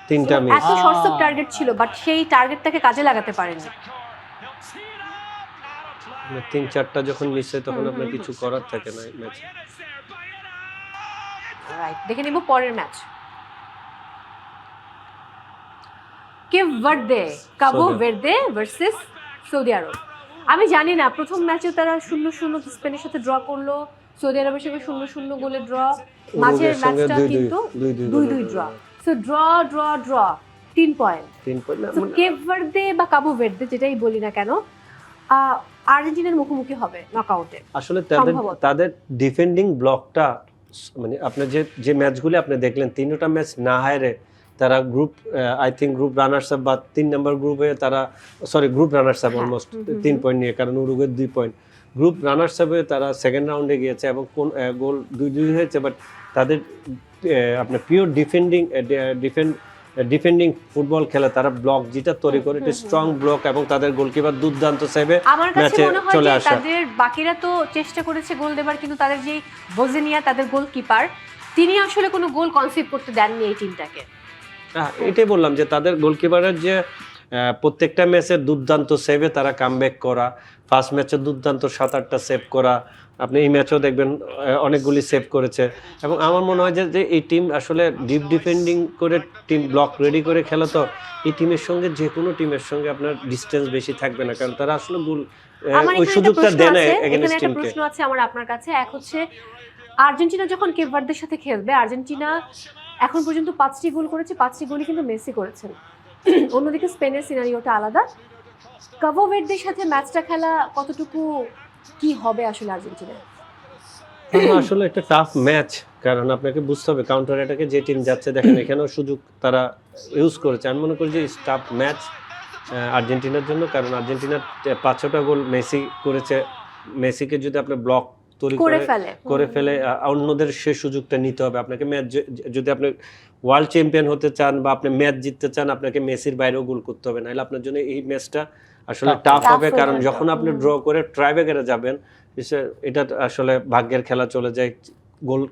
S2: তিনটা মিস।
S1: এত শর্টস অফ টার্গেট ছিল, বাট সেই টার্গেটটাকে কাজে লাগাতে পারেনি।
S2: 3-4টা যখন মিস হয় তখন আপনার কিছু করার থাকে না ম্যাচে।
S1: রাইট, দেখে নিব পরের match. Cape Verde, Cabo Verde versus Saudi Arabia. আমি জানি না, প্রথম ম্যাচে তারা 0-0 স্পেনের সাথে ড্র করলো, সৌদি আরবের সঙ্গে 0-0 গোলে ড্র, মাঝের ম্যাচটা কিন্তু 2-2 draw. So draw draw draw 3 point.
S2: 3 point
S1: so Cape Verde বা কাবো ভার্দে যেটাই বলি না কেন, আর্জেন্টিনার মুখোমুখি হবে নকআউটে
S2: আসলে
S1: সম্ভবত।
S2: তাদের ডিফেন্ডিং ব্লকটা, মানে আপনার যে ম্যাচগুলি আপনি দেখলেন, 3টা ম্যাচ না হারে তারা group, I think group runners up বা 3 নম্বর গ্রুপে তারা, sorry group runners up almost 3 point নিয়ে, কারণ উরুগুয়ে 2 পয়েন্ট। গ্রুপ রানার্স আপে তারা সেকেন্ড রাউন্ডে গিয়েছে এবং কোন গোল 2-2 হয়েছে, বাট তাদের আপনার পিওর ডিফেন্ডিং ফুটবল খেলে, তারা ব্লক যেটা তৈরি করে, এটা স্ট্রং ব্লক, এবং তাদের গোলকিপার দুর্দান্ত সেভে
S1: আমার কাছে
S2: ম্যাচে
S1: মনে হয়
S2: চলে
S1: যে
S2: আসা।
S1: তাদের বাকিরা তো চেষ্টা করেছে গোল দেবার, কিন্তু তাদের যে বোজেনিয়া, তাদের গোলকিপার, তিনি আসলে কোনো গোল কনসিভ করতে দেননি এই টিমটাকে।
S2: এটাই বললাম যে তাদের গোলকিপারের যে প্রত্যেকটা ম্যাচে দুর্দান্ত সেভে তারা কামব্যাক করা, ফার্স্ট ম্যাচে দুর্দান্ত 7-8টা সেভ করা, আপনি এই ম্যাচেও দেখবেন অনেকগুলি সেভ করেছে। এবং আমার মনে হয় যে এই টিম আসলে ডিপ ডিফেন্ডিং করে টিম ব্লক রেডি করে খেলে, তো এই টিমের সঙ্গে যে কোনো টিমের সঙ্গে আপনার ডিস্টেন্স বেশি থাকবে না, কারণ তারা আসলে গোল
S1: আমার
S2: ওই
S1: এখানে একটা
S2: সুযোগটা
S1: প্রশ্ন
S2: দেয় না
S1: আছে,
S2: এগেইনস্ট
S1: এখানে একটা
S2: টিমকে।
S1: প্রশ্ন আছে আমার আপনার কাছে। এক হচ্ছে আর্জেন্টিনা যখন কেপ ভার্দের সাথে খেলবে, আর্জেন্টিনা এখন পর্যন্ত 5টি গোল করেছে, 5টি গোলই কিন্তু মেসি করেছেন। অন্যদিকে স্পেনের সিনারিওটা আলাদা। কাবো ভার্দের সাথে ম্যাচটা খেলা কতটুকু কি হবে আসলে আর্জেন্টিনা?
S2: আসলে একটা টাফ ম্যাচ, কারণ আপনাকে বুঝতে হবে কাউন্টার অ্যাটাকে যে টিম যাচ্ছে, দেখেন এখানেও সুযোগ তারা ইউজ করেছে। আমি মনে করি যে টাফ ম্যাচ আর্জেন্টিনার জন্য, কারণ আর্জেন্টিনার 5-6টা গোল মেসি করেছে। মেসিকে যদি আপনি ব্লক তৈরি করে ফেলে অন্যদের সে সুযোগটা নিতে হবে আপনাকে। ম্যাচ যদি আপনি ওয়ার্ল্ড চ্যাম্পিয়ন হতে চান বা আপনি ম্যাচ জিততে চান, আপনাকে মেসির বাইরেও গোল করতে হবে, নাহলে আপনার জন্য এই ম্যাচটা আসলে টাফ হবে। কারণ যখন আপনি ড্র করে ট্রাইব্রেকারে যাবেন, এটা আসলে ভাগ্যের খেলা চলে যায়।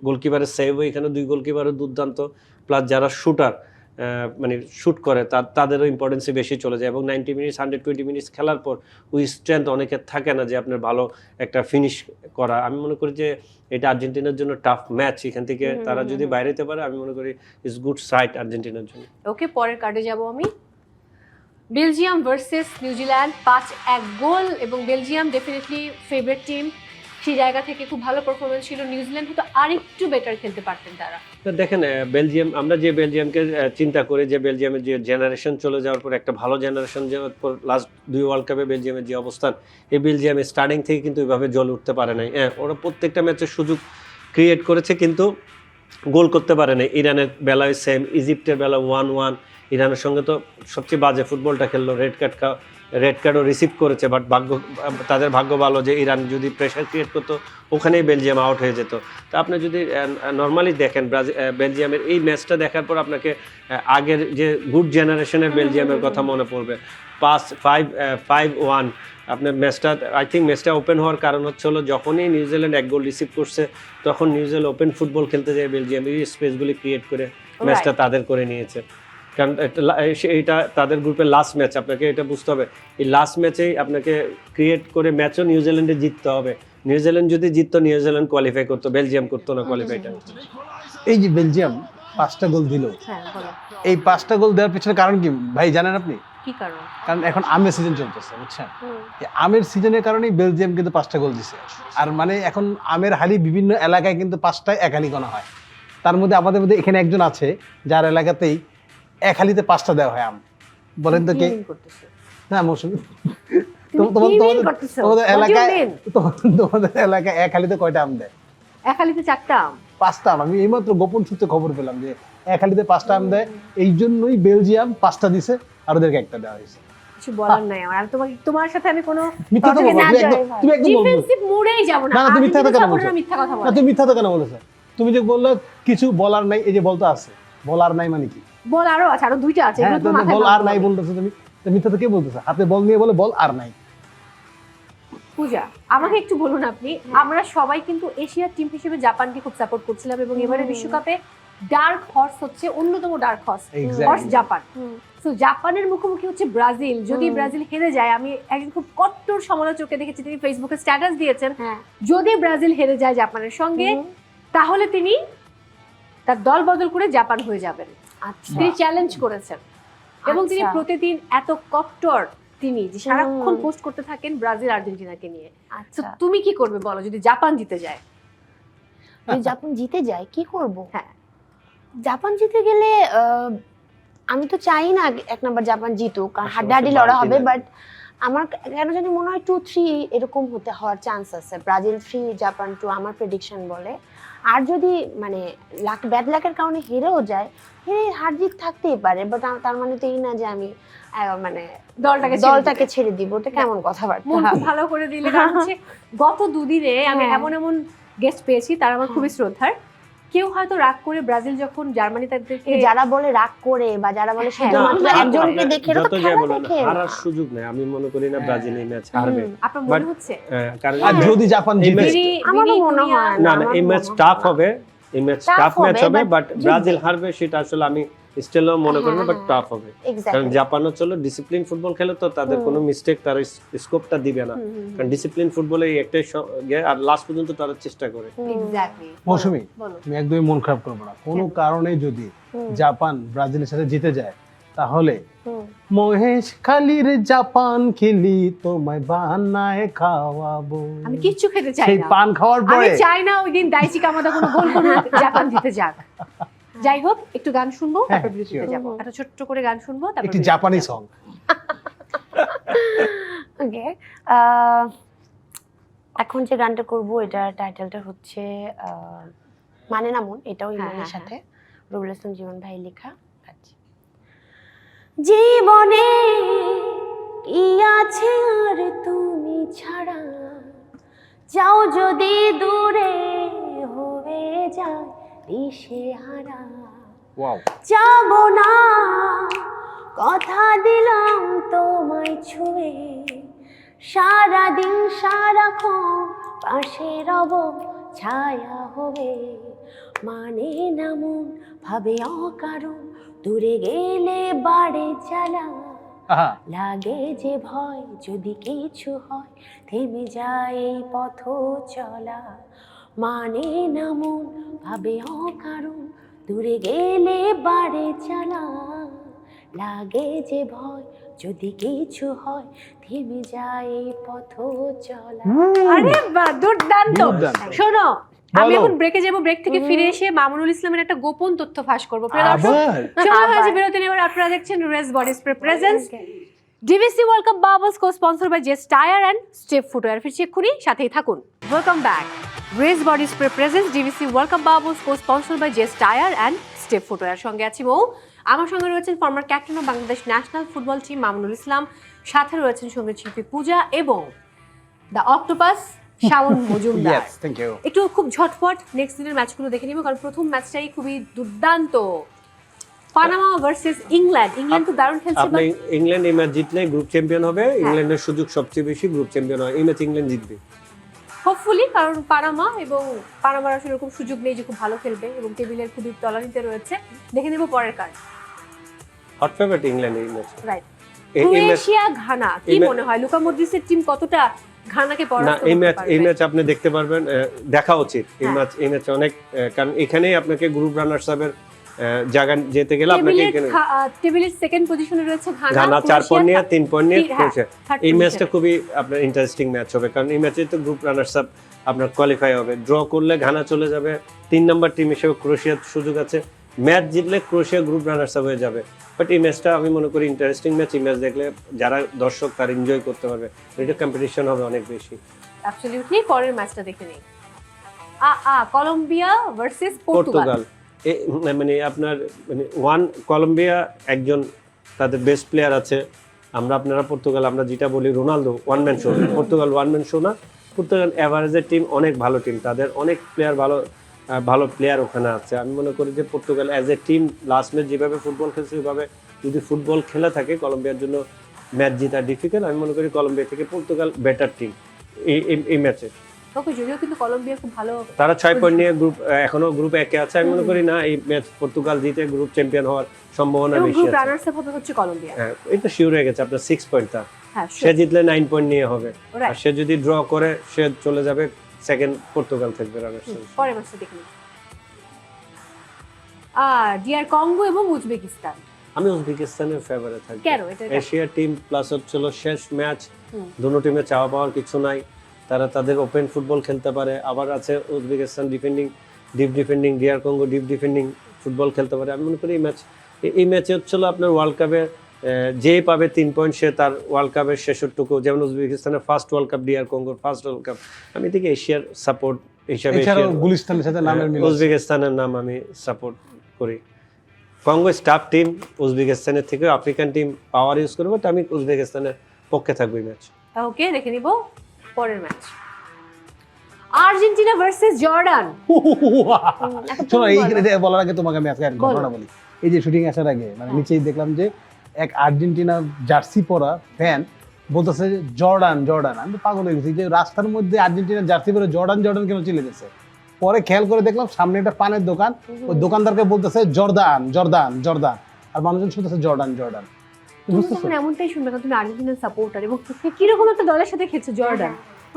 S2: গোলকিপারের সেভ, এখানে 2 গোলকিপারও দুর্দান্ত, প্লাস যারা শুটার মানে শুট করে তাদেরও ইম্পর্টেন্সই বেশি চলে যায়। এবং 90 মিনিটস 120 মিনিটস খেলার পর ওই স্ট্রেংথ অনেকের থাকে না যে আপনার ভালো একটা ফিনিশ করা। আমি মনে করি যে এটা আর্জেন্টিনার জন্য টাফ ম্যাচ। এখান থেকে তারা যদি বাইরে যেতে পারে, আমি মনে করি ইজ গুড সাইড আর্জেন্টিনার জন্য।
S1: ওকে, পরের কার্ডে যাব আমি। বেলজিয়াম ভার্সেস নিউজিল্যান্ড, 5-1 গোল, এবং বেলজিয়াম ডেফিনেটলি ফেভারিট টিম। সেই জায়গা থেকে খুব ভালো পারফরমেন্স ছিল। নিউজিল্যান্ড হয়তো আরেকটু বেটার খেলতে পারতেন তারা।
S2: দেখেন বেলজিয়াম, আমরা যে বেলজিয়ামকে চিন্তা করি, যে বেলজিয়ামের যে জেনারেশন চলে যাওয়ার পর একটা ভালো জেনারেশন যাওয়ার পর লাস্ট 2 ওয়ার্ল্ড কাপে বেলজিয়ামের যে অবস্থান, এই বেলজিয়ামের স্টার্টিং থেকে কিন্তু ওইভাবে জ্বলে উঠতে পারে নাই। ওরা প্রত্যেকটা ম্যাচে সুযোগ ক্রিয়েট করেছে কিন্তু গোল করতে পারে নাই। ইরানের বেলায় সেম, ইজিপ্টের বেলা 1-1, ইরানের সঙ্গে তো সবচেয়ে বাজে ফুটবলটা খেললো, রেড কার্ডও রিসিভ করেছে। বাট তাদের ভাগ্য ভালো যে ইরান যদি প্রেশার ক্রিয়েট করতো, ওখানেই বেলজিয়াম আউট হয়ে যেত। তা আপনি যদি নর্মালি দেখেন বেলজিয়ামের এই ম্যাচটা দেখার পর আপনাকে আগের যে গুড জেনারেশনের বেলজিয়ামের কথা মনে পড়বে। 5-1 আপনার ম্যাচটা, আই থিঙ্ক ম্যাচটা ওপেন হওয়ার কারণ হচ্ছে হলো যখনই নিউজিল্যান্ড 1 গোল রিসিভ করছে, তখন নিউজিল্যান্ড ওপেন ফুটবল খেলতে যায়, বেলজিয়াম এই স্পেসগুলি ক্রিয়েট করে ম্যাচটা তাদের করে নিয়েছে। কারণ এইটা তাদের গ্রুপের লাস্ট ম্যাচ, আপনাকে এটা বুঝতে হবে। এই লাস্ট ম্যাচেই আপনাকে ক্রিয়েট করে ম্যাচও নিউজিল্যান্ডে জিততে হবে। নিউজিল্যান্ড যদি জিততো, নিউজিল্যান্ড কোয়ালিফাই করতো, বেলজিয়াম করতো না কোয়ালিফাইটা।
S4: এই যে বেলজিয়াম 5টা গোল দিল, এই 5টা গোল দেওয়ার পিছনে কারণ কি ভাই জানেন আপনি?
S1: কি কারণ?
S4: কারণ এখন আমের সিজন চলতেছে, বুঝছেন? এই আমের সিজনের কারণেই বেলজিয়াম কিন্তু 5টা গোল দিছে। আর মানে এখন আমের হালি বিভিন্ন এলাকায় কিন্তু 5টায় এক হালি গোনা হয়। তার মধ্যে আমাদের মধ্যে এখানে একজন আছে যার এলাকাতেই এক হালিতে 5টা দেওয়া হয় আম। বলেন তো কে? না মৌসুমী, তোমাদের এলাকায় এক হালিতে কয়টা আম দেয়?
S1: এক হালিতে 4টা আম,
S4: 5টা আম। আমি এইমাত্র গোপন সূত্রে খবর পেলাম যে এক হালিতে 5টা আম দেয়। এই জন্যই বেলজিয়াম 5টা দিছে আর ওদেরকে একটা দেওয়া হয়েছে।
S1: কিছু বলার নাই আমার। আর তোমার সাথে আমি কোনো
S4: মিথ্যা কথা বলছো, তুমি একদম বলছো।
S1: ডিফেন্সিভ মোড়েই যাব না।
S4: না তুমি মিথ্যা কথা কেন বলছো?
S1: মিথ্যা কথা বলো
S4: না তুমি মিথ্যা কথা কেন বলেছো? তুমি যে বললে কিছু বলার নাই, এই যে বলতে আছে বলার নাই মানে কি?
S1: বল আরো আছে, আরো 2টা আছে, এগুলো তোমার মাথায়
S4: বল আর নাই বলতেছো তুমি। মিথ্যা তো কে বলতেছে? হাতে বল নিয়ে বলে বল আর নাই।
S1: পূজা, আমাকে একটু বলুন আপনি, আমরা সবাই কিন্তু এশিয়ার টিম হিসেবে জাপানকে খুব সাপোর্ট করছিলাম, এবং এবারে বিশ্বকাপে ডার্ক হর্স হচ্ছে, অন্যতম ডার্ক হর্স জাপান। তো জাপানের মুখোমুখি হচ্ছে ব্রাজিল। যদি ব্রাজিল হেরে যায়, আমি একজন খুব কট্টর সমালোচককে দেখেছি, তিনি ফেসবুকে স্ট্যাটাস দিয়েছেন, যদি ব্রাজিল হেরে যায় জাপানের সঙ্গে, তাহলে তিনি তার দল বদল করে জাপান হয়ে যাবেন। তিনি চ্যালেঞ্জ করেছেন, এবং তিনি প্রতিদিন এত কট্টর, তিনি যে সারাক্ষণ পোস্ট করতে থাকেন ব্রাজিল আর্জেন্টিনাকে নিয়ে। তো তুমি কি করবে বলো যদি জাপান জিতে যায়?
S3: জাপান জিতে যায় কি করব?
S1: হ্যাঁ,
S3: জাপান জিতে গেলে আমি তো চাই না 1 নাম্বার জাপান জিতুক, কারণ হাড্ডাহাড্ডি লড়া হবে। বাট আমার কেন জানি মনে হয় 2-3 এরকম হওয়ার চান্স আছে। ব্রাজিল 3 জাপান 2 আমার প্রেডিকশন বলে। আর যদি মানে ব্যাড লাকের কারণে হেরেও যায়, হার জিত থাকতেই পারে, বাট তার মানে তো এই না যে আমি মানে দলটাকে ছেড়ে দিব। ওটা কেমন কথাবার্তা?
S1: মন খুব ভালো করে দিলে। কারণ হচ্ছে গত 2 দিনে আমি এমন গেস্ট পেয়েছি, তারা আমার খুবই শ্রদ্ধার। কেউ হয়তো রাগ করে ব্রাজিল যখন জার্মানি তাদেরকে,
S3: যারা বলে রাগ করে বা যারা বলে শুধুমাত্র একজনকে দেখে তো খেলা দেখে
S2: হারার সুযোগ নেই। আমি মনে করি না ব্রাজিল এই ম্যাচ হারবে।
S1: আপনার মনে হচ্ছে?
S2: কারণ
S4: যদি জাপান জিতে,
S3: আমারও মনে হয়
S2: না, এই ম্যাচ টাফ হবে, এই ম্যাচ টাফ ম্যাচ হবে, বাট ব্রাজিল হারবে সেটা আসলে আমি স্টিলও মনে করবে,
S3: হ্যাঁ,
S2: বাট
S3: হ্যাঁ।
S2: টাফ হবে। কারণ
S3: এক্স্যাক্টলি
S2: জাপানও চলো ডিসিপ্লিন ফুটবল খেলে, তো তাদের কোনো মিস্টেক তার স্কোপটা দিবে না, কারণ ডিসিপ্লিন ফুটবলে এই একটাই আর লাস্ট পর্যন্ত তারা চেষ্টা করে।
S1: এক্স্যাক্টলি
S4: মৌসুমী
S1: বলো।
S4: তুমি একদমই মন খারাপ করবো না, কোনো কারণে যদি জাপান ব্রাজিলের সাথে জিতে যায় তাহলে মহেশ খালির জাপান খেলি তোমায় বানায় খাওয়াবো।
S1: আমি কিচ্ছু খেতে চাই
S4: সেই
S1: না,
S4: পান খাওয়ার
S1: আমি
S4: পরে
S1: চাই না ওই দিন দাইচি কামাদা কোনো গোল করে জাপান জিতে যাক। যাই হোক, একটু গান শুনবো,
S4: হ্যাঁ,
S1: তারপর বিরতিতে
S4: sure.
S1: যাবো। একটা ছোট্ট করে গান শুনবো, তারপর
S4: একটি
S1: বিরতিতে
S4: জাপানি
S1: যাবো।
S4: সং।
S3: ওকে, এখন যে গানটা করব এটার টাইটেলটা হচ্ছে মানে না মন, এটাও
S1: হ্যাঁ,
S3: ইমানের
S1: হ্যাঁ,
S3: সাথে রুবেল হাসান জীবন ভাই লেখা। আচ্ছা। জীবনে কি আছে আর তুমি ছাড়া, যাও যদি দূরে হয়ে যায় দিশেহারা,
S4: ওয়াও,
S3: যাব না কথা দিলাম তোমায় ছুঁয়ে, সারাদিন সারাক্ষণ পাশে রব ছায়া হবে, মানে না মন ভাবে অকারণ, দূরে গেলে বাড়ে জ্বালা,
S4: আহা,
S3: লাগে যে ভয় যদি কিছু হয়, থেমে যায় এই পথ চলা, মানে না মন ভাবে অকারণ, দূরে গেলে বাড়ে জ্বালা, লাগে যে ভয় যদি কিছু হয়, থেমে যায় এই পথ চলা।
S1: আরে বাহ, দুর্দান্ত।
S4: দুর্দান্ত।
S1: শোনো, আমি
S4: বলো।
S1: এখন ব্রেকে যাবো, ব্রেক থেকে ফিরে এসে মামুনুল ইসলামের একটা গোপন তথ্য ফাঁস করবো। প্রিয় দর্শক,
S4: আবার
S1: সময় হয়েছে
S3: আবার।
S1: বিরতি নেবার। আপনারা দেখছেন race body spray presence DVC world cup bubbles cosponsor by jess tyre and step footwear. ফিরছি এক্ষুনি, সাথেই থাকুন। Welcome back. Race body spray presence DVC world cup bubbles cosponsor by jess tyre and step footwear. সঙ্গে আছি মৌ, আমার সঙ্গে রয়েছেন former captain of Bangladesh national football team Mamunul Islam, সাথে রয়েছেন সঙ্গীত শিল্পী পূজা এবং the octopus Shawon Majumdar.
S4: Yes, thank you.
S1: একটু খুব ঝটপট নেক্সট দিনের ম্যাচগুলো দেখে নিব, কারণ প্রথম ম্যাচটাই খুবই দুর্দান্ত। Panama versus England. ইংল্যান্ড তো দারুণ খেলছে,
S2: আপনি ইংল্যান্ড এই ম্যাচ জিতলে গ্রুপ চ্যাম্পিয়ন হবে, ইংল্যান্ডের সুযোগ সবচেয়ে বেশি গ্রুপ চ্যাম্পিয়ন হয়। এই ম্যাচ ইংল্যান্ড জিতবে
S1: হোপফুলি, কারণ পানামার আসলে এরকম সুযোগ নেই যে খুব ভালো খেলবে, এবং টেবিলের খুবই তলানিতে রয়েছে। দেখে নেব পরের কার্ড।
S2: হট ফেভারিট ইংল্যান্ড এই ম্যাচ।
S1: রাইট,
S2: এই ম্যাচ
S1: ক্রোয়েশিয়া ঘানা, কি মনে হয় লুকা মদ্রিচের টিম কতটা ঘানাকে
S2: না,
S1: পরাস্ত
S2: এই
S1: করতে
S2: ম্যাচ
S1: পারবে?
S2: আপনি দেখতে পারবেন, দেখা উচিত এই
S1: হ্যাঁ।
S2: ম্যাচ অনেক, কারণ এখানেই আপনাকে গ্রুপ রানার্স আপের জায়গা যেতে গেলে আপনাকে এখানে
S1: টেবিলের সেকেন্ড পজিশনে রয়েছে
S2: ঘানা 4 পয়েন্ট নিয়ে 3 পয়েন্ট নিয়ে
S1: হ্যাঁ,
S2: ক্রোয়েশিয়া।
S1: third
S2: এই
S1: position
S2: ম্যাচটা
S1: এ।
S2: খুবই আপনার ইন্টারেস্টিং ম্যাচ হবে, কারণ এই ম্যাচে তো গ্রুপ রানার্স আপ আপনার কোয়ালিফাই হবে। ড্র করলে ঘানা চলে যাবে 3 নম্বর টিম হিসেবে, ক্রোয়েশিয়ার সুযোগ আছে। ম্যাচ জিতলে ক্রোয়েশিয়া গ্রুপ রানার্স আপ হয়ে যাবে। বাট এই ম্যাচটা আমি মনে করি ইন্টারেস্টিং ম্যাচ। এই ম্যাচ দেখলে যারা দর্শক তারা এনজয় করতে পারবে, এটা কম্পিটিশন হবে অনেক বেশি।
S1: অ্যাবসলিউটলি। পরের ম্যাচটা দেখে নেই। Colombia versus Portugal.
S2: পর্তুগাল মানে আপনার মানে কলম্বিয়া একজন তাদের বেস্ট প্লেয়ার আছে। আপনারা পর্তুগাল আমরা যেটা বলি Ronaldo one man show, Portugal one man show না। পর্তুগাল অ্যাভারেজের টিম, অনেক ভালো টিম, তাদের অনেক প্লেয়ার ভালো প্লেয়ার ওখানে আছে। আমি মনে করি যে Portugal as a team last match যেভাবে ফুটবল খেলছে ওইভাবে যদি ফুটবল খেলা থাকে কলম্বিয়ার জন্য ম্যাচ জেতা ডিফিকাল্ট। আমি মনে করি কলম্বিয়া থেকে পর্তুগাল বেটার টিম এই ম্যাচে।
S1: ওকে, যদিও কিন্তু কলম্বিয়া খুব ভালো,
S2: তারা 6 পয়েন্ট নিয়ে এখনো গ্রুপ 1 এ আছে। আমি মনে করি না এই ম্যাচ পর্তুগাল জিতে গ্রুপ চ্যাম্পিয়ন হওয়ার সম্ভাবনা
S1: এবং
S2: বেশি
S1: গ্রুপ
S2: আছে।
S1: রানার্স আপ হবে হচ্ছে কলম্বিয়া।
S2: হ্যাঁ, এটা শিওর হয়ে গেছে আপনার 6 পয়েন্ট। তার
S1: হ্যাঁ,
S2: সে জিতলে 9 পয়েন্ট নিয়ে হবে,
S1: Right.
S2: আর সে যদি ড্র করে সে চলে যাবে সেকেন্ড, পর্তুগাল থাকবে রানার্স।
S1: পরের ম্যাচটা দেখে নিই। ডিআর কঙ্গো এবং উজবেকিস্তান।
S2: আমি উজবেকিস্তানের ফেভারে থাকি।
S1: কেন এটা?
S2: এশিয়ার টিম প্লাস হচ্ছিল শেষ ম্যাচ,
S1: হুম।
S2: দুটো টিমে চাওয়া পাওয়ার কিছু নাই, তারা তাদের ওপেন ফুটবল খেলতে পারে। আবার আছে Uzbekistan deep defending, DR Congo deep defending football খেলতে পারে। আমি মনে করি এই ম্যাচে হচ্ছিল আপনার ওয়ার্ল্ড কাপে যে পাবে 3 পয়েন্ট সে তার ওয়ার্ল্ড কাপের শেষটুকু, যেমন উজবেকিস্তানের ফার্স্ট ওয়ার্ল্ড কাপ, ডিআর কঙ্গোর ফার্স্ট ওয়ার্ল্ড কাপ। আমি দেখি এশিয়ার সাপোর্ট হিসাবে
S4: এছাড়াও গুলিস্তানের সাথে নামের মিল আছে।
S2: উজবেকিস্তানের নাম আমি সাপোর্ট করি। কঙ্গো স্টাফ টিম, উজবেকিস্তানের থেকে আফ্রিকান টিম পাওয়ার ইউজ করবো, তো আমি উজবেকিস্তানের পক্ষে থাকবো এই ম্যাচ।
S1: ওকে, দেখে নিব পরের ম্যাচ। Argentina versus Jordan.
S4: শোনো, এটা বলার আগে তোমাকে আমি আজকে এক ঘটনা বলি। এই যে শুটিং আসার আগে মানে নিচেই দেখলাম যে এক আর্জেন্টিনা জার্সি পরা ফ্যান বলতেছে যে জর্ডান। আমি তো পাগল হয়ে গেছি যে রাস্তার মধ্যে আর্জেন্টিনা জার্সি পরে জর্ডান কেন চিল্লাতেছে। পরে খেয়াল করে দেখলাম সামনে একটা পানের দোকান, ওই দোকানদারকে বলতেছে জর্দান জর্দান জর্দান, আর মানুষজন শুনতেছে জর্ডান জর্ডান।
S1: তুমি
S4: বুঝতেছো?
S1: তখন এমনটাই শুনবে কারণ তুমি আর্জেন্টিনার সাপোর্টার এবং কিরকম একটা দলের সাথে খেলছো জর্ডান।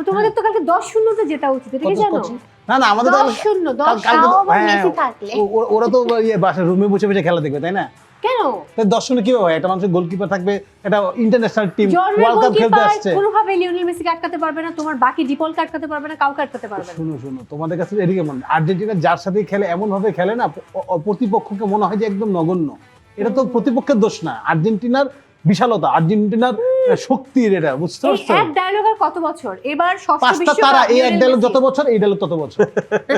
S1: তোমাদের তো কালকে 10-0 তে জেতা উচিত, এটা কি জানো?
S4: না না, আমাদের তো
S1: 10-0, 10
S4: কালকে তো-
S3: তাও আবার
S4: হ্যাঁ,
S3: মেসি থাকলে।
S4: ওরা তো বাসায় রুমে বসে বসে খেলা দেখবে, তাই না?
S1: কেন?
S4: তাই 10 কিভাবে হয়? একটা মানুষের গোলকিপার থাকবে, একটা ইন্টারন্যাশনাল টিম
S1: জর্ডানের
S4: ওয়ার্ল্ড কাপ খেলতে
S1: গোলকিপার
S4: আসছে।
S1: কোনোভাবে লিওনেল মেসিকে আটকাতে পারবে না, তোমার বাকি ডিপলকে আটকাতে পারবে না, কাউকে আটকাতে পারবে না।
S4: শুনো শুনো, তোমাদের কাছে এদিকে মনে আর্জেন্টিনা যার সাথে খেলে এমন ভাবে খেলে না, প্রতিপক্ষকে মনে হয় যে একদম নগণ্য। এটা তো প্রতিপক্ষের দোষ না, আর্জেন্টিনার বিশালতা, আর্জেন্টিনার শক্তির, এটা বুঝতে
S1: এই
S4: পারছো?
S1: এক ডায়লগ আর কত বছর? এবার ষষ্ঠ
S4: পাঁচটা
S1: বিশ্বকাপ
S4: তারা, এই এক
S1: লিওনেল
S4: ডায়লগ
S1: মেসি।
S4: যত বছর, এই ডায়লগ তত বছর।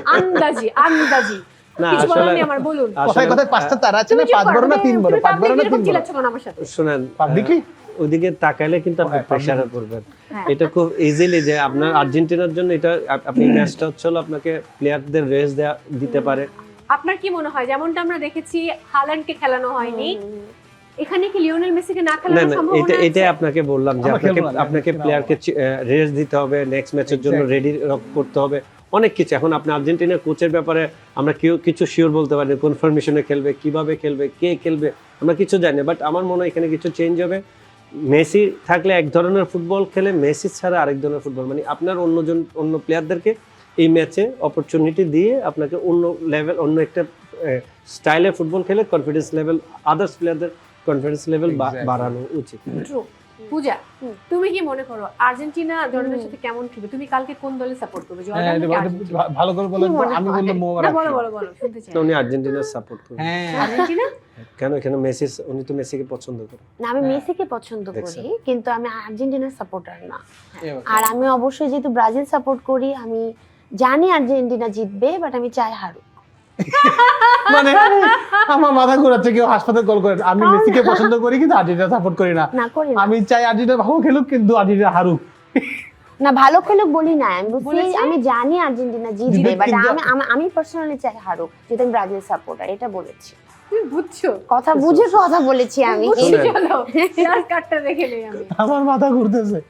S1: আন্দাজি আন্দাজি
S2: না,
S1: কিছু বলার
S2: আসলে-
S1: নেই আমার, বলুন।
S4: কথায় কথায় পাঁচটা তারা আছে না,
S1: তুমি চুপ
S4: 5
S1: করো,
S4: বড় না 3 বড়,
S1: তুমি
S4: 5 বড় না
S1: public
S4: 3 বড়।
S1: চিল্লাচ্ছ কেন আমার সাথে?
S2: শুনেন,
S4: Publicly?
S2: ওইদিকে তাকাইলে কিন্তু আপনি
S4: হ্যাঁ,
S2: প্রেসারে
S4: publicly।
S2: পড়বেন।
S1: হ্যাঁ।
S2: এটা খুব ইজিলি যে আপনার আর্জেন্টিনার জন্য এটা আপনি ম্যাচটা হচ্ছে আপনাকে প্লেয়ারদের রেস দিতে পারে।
S1: আপনার কি মনে হয় যেমনটা আমরা দেখেছি হাল্যান্ডকে খেলানো হয়নি, এখানে কি লিওনেল মেসিকে না
S2: না
S1: খেলানোর
S2: না,
S1: সম্ভাবনা
S2: এটা
S1: আছে?
S2: আপনাকে বললাম যে
S4: আমরা
S2: আপনাকে
S4: খেলবো না,
S2: আপনাকে
S4: খেলা
S2: প্লেয়ারকে রেস দিতে হবে, নেক্সট ম্যাচের জন্য
S4: Exactly.
S2: রেডি করতে হবে, অনেক কিছু। এখন আপনি আর্জেন্টিনার কোচের ব্যাপারে আমরা কিছু শিওর বলতে পারি না, কনফার্মেশনে খেলবে, কিভাবে খেলবে, কে খেলবে, আমরা কিছু জানি না। বাট আমার মনে হয় এখানে কিছু চেঞ্জ হবে। মেসি থাকলে এক ধরনের ফুটবল খেলে, মেসি ছাড়া আরেক ধরনের ফুটবল, মানে আপনার অন্য প্লেয়ারদেরকে এই ম্যাচে অপরচুনিটি দিয়ে আপনাকে অন্য লেভেল, অন্য একটা স্টাইলে ফুটবল খেলে কনফিডেন্স লেভেল, আদার্স প্লেয়ারদের কনফিডেন্স লেভেল
S4: Exactly.
S2: বাড়ানো উচিত।
S1: True. পূজা, তুমি কি মনে করো আর্জেন্টিনা জর্ডানের সাথে কেমন খেলবে? তুমি কালকে কোন দলে সাপোর্ট করবে,
S4: হ্যাঁ,
S1: জর্ডান
S4: এটা
S1: নাকি আর্জেন্টিনা?
S4: ভালো করে বলেন তো,
S3: কি মনে
S4: আমি
S3: হয়?
S4: বললে
S1: না,
S4: মোবারক।
S1: বলো বলো বলো, শুনতে চাই।
S2: উনি আর্জেন্টিনার সাপোর্ট করেন।
S4: হ্যাঁ,
S1: আর্জেন্টিনা?
S2: কেন? এখানে মেসি, উনি তো মেসিকে পছন্দ করেন।
S3: না, আমি মেসিকে পছন্দ
S2: দেখছেন।
S3: করি, কিন্তু আমি আর্জেন্টিনার সাপোর্টার না।
S4: এবার।
S3: আর আমি অবশ্যই যেহেতু ব্রাজিল সাপোর্ট করি, আমি জানি আর্জেন্টিনা জিতবে, বাট আমি চাই হারুক।
S4: মানে আমার মাথা ঘোরাচ্ছে, কেউ হাসপাতাল কল করে। আমি
S3: কারণ-
S4: মেসিকে পছন্দ করি কিন্তু আর্জেন্টিনা সাপোর্ট করি না।
S3: না করি না,
S4: আমি চাই আর্জেন্টিনা ভালো খেলুক কিন্তু আর্জেন্টিনা হারুক।
S3: না ভালো খেলুক বলি না, আমি বলছি
S1: বলেছে?
S3: আমি জানি আর্জেন্টিনা জিতবে,
S4: জিতবে,
S3: বাট
S4: কিন্তু-
S3: আমি পার্সোনালি চাই হারুক, যেহেতু আমি ব্রাজিল সাপোর্টার, এটা বলেছি।
S1: তুমি বুঝছো?
S3: কথা বুঝে কথা বলেছি আমি।
S1: বুঝছি,
S2: শুনেন।
S1: চলো শেয়ার কার্ডটা দেখে নেই আমি।
S4: আমার মাথা ঘুরতেছে,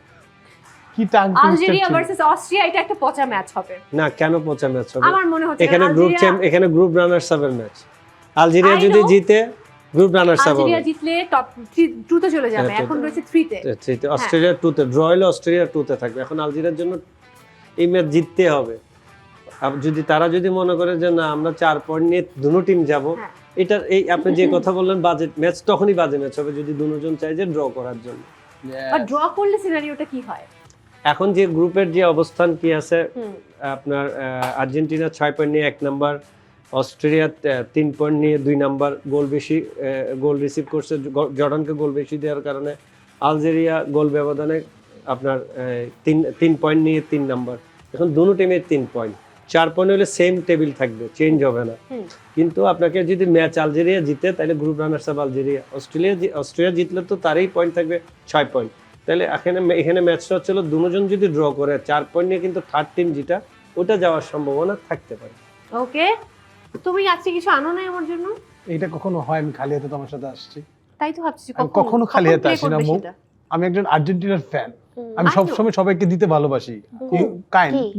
S4: কি টাং
S1: আলজেরিয়া ভার্সেস অস্ট্রিয়া, এটা একটা পচা ম্যাচ হবে
S2: না, কেন পচা ম্যাচ হবে?
S1: আমার মনে হচ্ছে।
S2: এখানে এখানে গ্রুপ রানার্স আপের ম্যাচ। আলজেরিয়া
S1: I
S2: যদি
S1: know.
S2: জিতে গ্রুপ রানার্স আপ হবে।
S1: আলজেরিয়া জিতলে টপ 2 তে চলে যাবে,
S2: হ্যাঁ,
S1: এখন রয়েছে 3 তে।
S2: অস্ট্রেলিয়া 2 তে, ড্র হলে অস্ট্রেলিয়া 2 তে থাকবে। এখন আলজেরিয়ার জন্য এই ম্যাচ জিততে হবে। যদি তারা মনে করে যে না আমরা 4 পয়েন্ট নিয়ে দুটো টিম যাব,
S1: হ্যাঁ।
S2: এটা এই আপনি যে কথা বললেন বাজে ম্যাচ, তখনই বাজে ম্যাচ হবে যদি দুজন চায় যে ড্র করার জন্য।
S1: আর ড্র করলে সিনারিওটা কি হয়?
S2: এখন যে গ্রুপের যে অবস্থান কি আছে,
S1: হুম।
S2: আপনার আর্জেন্টিনা 6 পয়েন্ট নিয়ে 1 নাম্বার, অস্ট্রেলিয়া 3 পয়েন্ট নিয়ে 2 নাম্বার, গোল রিসিভ করছে, জর্ডানকে গোল বেশি দেওয়ার কারণে। আলজেরিয়া গোল ব্যবধানে আপনার 3 পয়েন্ট নিয়ে 3 নাম্বার। এখন দুটো টিমের 3 পয়েন্ট, 4 পয়েন্ট হলে সেম টেবিল থাকবে, চেঞ্জ হবে না।
S1: হুম।
S2: কিন্তু আপনাকে যদি ম্যাচ আলজেরিয়া জিতে তাহলে group runners up Algeria, Australia জিতলে তো তারই পয়েন্ট থাকবে 6 পয়েন্ট। তাহলে এখানে ম্যাচটা হচ্ছিল দুজন যদি ড্র করে 4 পয়েন্ট নিয়ে, কিন্তু থার্ড টিম যেটা ওটা যাওয়ার সম্ভাবনা থাকতে পারে।
S1: ওকে, তুমি আজকে কিছু আনো নাই আমার জন্য?
S4: এটা কখনো হয়? আমি খালি হাতে তোমার সাথে আসছি।
S1: তাই তো ভাবছি
S4: আমি কখনো খালি হাতে আসি না,
S1: সেটা।
S4: আমি একজন আর্জেন্টিনার ফ্যান। আমি
S1: I know.
S4: সবসময় সবাইকে দিতে ভালোবাসি। কাইন্ড
S3: কি?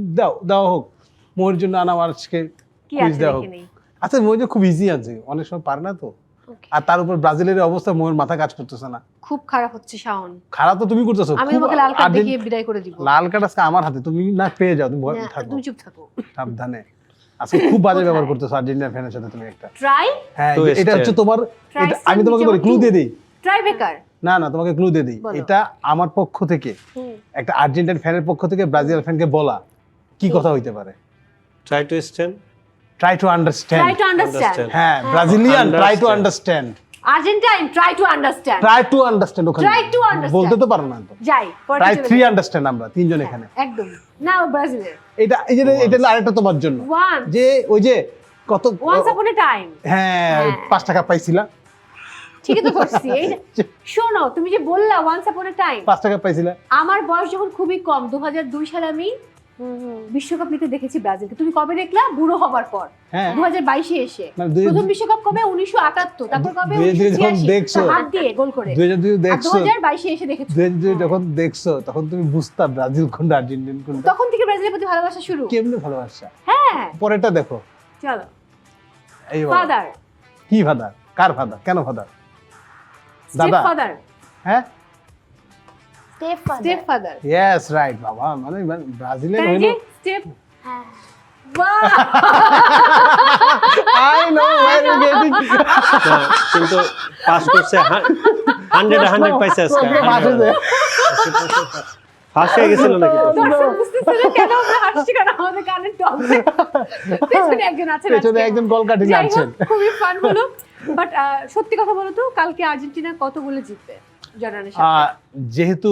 S4: দাও হোক, মোর জন্য আনা আজকে
S1: কি
S4: কুইজ
S1: আছে
S4: দেওয়া হোক।
S1: দেখে নেই।
S4: আচ্ছা, মোর খুব ইজি আছে, অনেক সময় পারে না তো।
S3: Okay.
S4: আর তার উপর ব্রাজিলের অবস্থা, মোর মাথা কাজ করতেছে না।
S1: খুব খারাপ হচ্ছে শাওন,
S4: খারাপ তো তুমি করতেছো।
S1: আমি
S4: খুব
S1: তোমাকে লাল কার্ড
S4: আর্জেন্ট-
S1: দেখিয়ে বিদায় করে দিব।
S4: লাল কার্ড আজকে আমার হাতে, তুমি না পেয়ে যাও, তুমি ভয়
S1: না,
S4: থাকো,
S1: তুমি চুপ থাকো।
S4: সাবধানে। আজকে খুব বাজে
S1: কোথায়?
S4: ব্যবহার করতেছো আর্জেন্টিনা ফ্যানের সাথে তুমি একটা।
S1: ট্রাই
S4: হ্যাঁ,
S2: তো
S4: এটা হচ্ছে তোমার,
S1: Try
S4: এটা আমি তোমাকে
S1: send
S4: বলি,
S1: me
S4: ক্লু
S1: your
S4: দিয়ে দিই।
S1: ট্রাই বেকার।
S4: না তোমাকে ক্লু দিয়ে দিই।
S1: বলো।
S4: এটা আমার পক্ষ থেকে, একটা আর্জেন্টাইন ফ্যানের পক্ষ থেকে ব্রাজিল ফ্যানকে বলা কি কথা হইতে পারে।
S2: Try to stand,
S4: try to understand.
S1: Try to understand.
S2: Understand.
S4: হ্যাঁ, Brazilian try to
S2: Understand.
S4: Understand.
S1: Argentine try to understand.
S4: Try to understand, ওখানে
S1: Try to understand.
S4: বলতে তো পারো না তো।
S1: যাই পরে
S4: ট্রাই
S1: চলে
S4: 3
S1: যাই।
S4: আন্ডারস্ট্যান্ড, আমরা তিনজন এখানে।
S1: একদম না, ব্রাজিলের
S4: এটা হলো আরেকটা তোমার জন্য,
S1: ওয়ান
S4: যে ওই যে কত,
S1: ওয়ান্স আপন এ টাইম।
S4: হ্যাঁ,
S1: হ্যাঁ।
S4: 5 টাকা পাইছিলা,
S1: ঠিকই তো করছি। এই যে- শোনো, তুমি যে বললা ওয়ান্স আপন এ টাইম,
S4: 5 টাকা পাইছিলা।
S1: আমার বয়স যখন খুবই কম, 2002 সালে আমি বিশ্বকাপ নিতে দেখেছি ব্রাজিলকে। তুমি কবে দেখলা? বুড়ো হবার পর,
S4: হ্যাঁ
S1: 2022-এ এসে।
S4: মানে
S1: প্রথম বিশ্বকাপ কবে? 1978, তারপর কবে?
S4: 2002 যখন
S1: 1986,
S4: দেখছো,
S1: হাত দিয়ে গোল করে।
S4: 2002 দেখছো,
S1: 2022-এ এসে দেখেছো।
S4: 2002 যখন দেখছো তখন তুমি বুঝতা ব্রাজিল কোনটা আর্জেন্টিনা কোনটা।
S1: তখন থেকে ব্রাজিলের প্রতি ভালোবাসা শুরু।
S4: কেমনে ভালোবাসা?
S1: হ্যাঁ,
S4: পরেরটা দেখো।
S1: চলো।
S4: এই বাবা।
S1: ফাদার,
S4: কি ফাদার? কার ফাদার? কেন ফাদার?
S1: স্টেপ
S4: দাদা?
S1: ফাদার,
S4: হ্যাঁ
S1: স্টেপ ফাদার।
S4: ইয়েস রাইট বাবা, মানে ব্রাজিলের
S1: তাই
S4: হইলো
S1: যে স্টেপ,
S3: হ্যাঁ
S1: বাহ!
S4: I know where you getting.
S2: কিন্তু পাস করছে 100 পাইছে আজকে। ফার্স্ট হয়ে গেছিল নাকি?
S1: দর্শক বুঝতেছে না কেন আমরা হাসছি, কারণ আমাদের কানে টক। পেছনে একজন আছেন,
S4: পেছনে একজন গোল কাটি
S1: যাই হোক,
S4: যাচ্ছেন।
S1: খুবই ফান হলো। বাট সত্যি কথা বলো তো, কালকে আর্জেন্টিনা কত গোলে জিতবে জর্ডানের সাথে?
S4: যেহেতু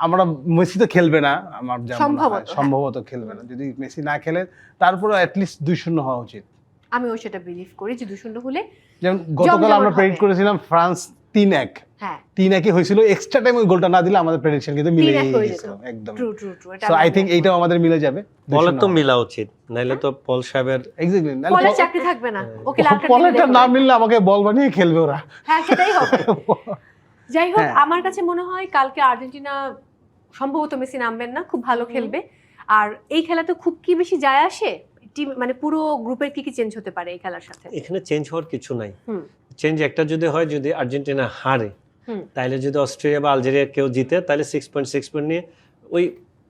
S4: আমরা মেসি তো খেলবে না, আমার যা মনে হয়,
S1: সম্ভবত, হ্যাঁ।
S4: সম্ভবত খেলবে না। যদি মেসি না খেলে তারপরে অ্যাটলিস্ট 2-0 হওয়া উচিত।
S1: আমিও সেটা বিলিভ করি যে 2-0 হলে।
S4: যেমন গতকাল আমরা প্রেডিক্ট করেছিলাম ফ্রান্স 3-1,
S1: হ্যাঁ,
S4: 3-1 হয়েছিল। এক্সট্রা টাইম ওই গোলটা না দিলে আমাদের প্রেডিকশন কিন্তু মিলে
S1: 3-1 হয়ে
S4: গেছিল
S1: যেত।
S4: একদম।
S1: True true true.
S4: So I think এইটাও আমাদের মিলে যাবে।
S2: বলের তো মিলা উচিত, নাইলে তো পল সাহেবের
S4: এক্স্যাক্টলি।
S1: পলের চাকরি থাকবে না, ওকে লাল কার্ড
S4: পলেরটা
S1: দিলে
S4: না
S1: দেখবে।
S4: মিললে আমাকে বল বানিয়ে খেলবে ওরা।
S1: হ্যাঁ, সেটাই হবে। যাই হোক,
S4: হ্যাঁ।
S1: আমার কাছে মনে হয় কালকে আর্জেন্টিনা সম্ভবত মেসি নামবেন না, খুব ভালো খেলবে। আর এই খেলাতে খুব কি বেশি যায় আসে, টিম মানে পুরো গ্রুপের কি কি চেঞ্জ হতে পারে এই খেলার সাথে?
S2: এখানে চেঞ্জ হওয়ার কিছু নাই।
S1: হুম।
S2: চেঞ্জ একটা যদি হয়, যদি আর্জেন্টিনা হারে, তাহলে যদি অস্ট্রেলিয়া বা আলজেরিয়া কেউ জিতে, তাহলে 6 পয়েন্ট নিয়ে ওই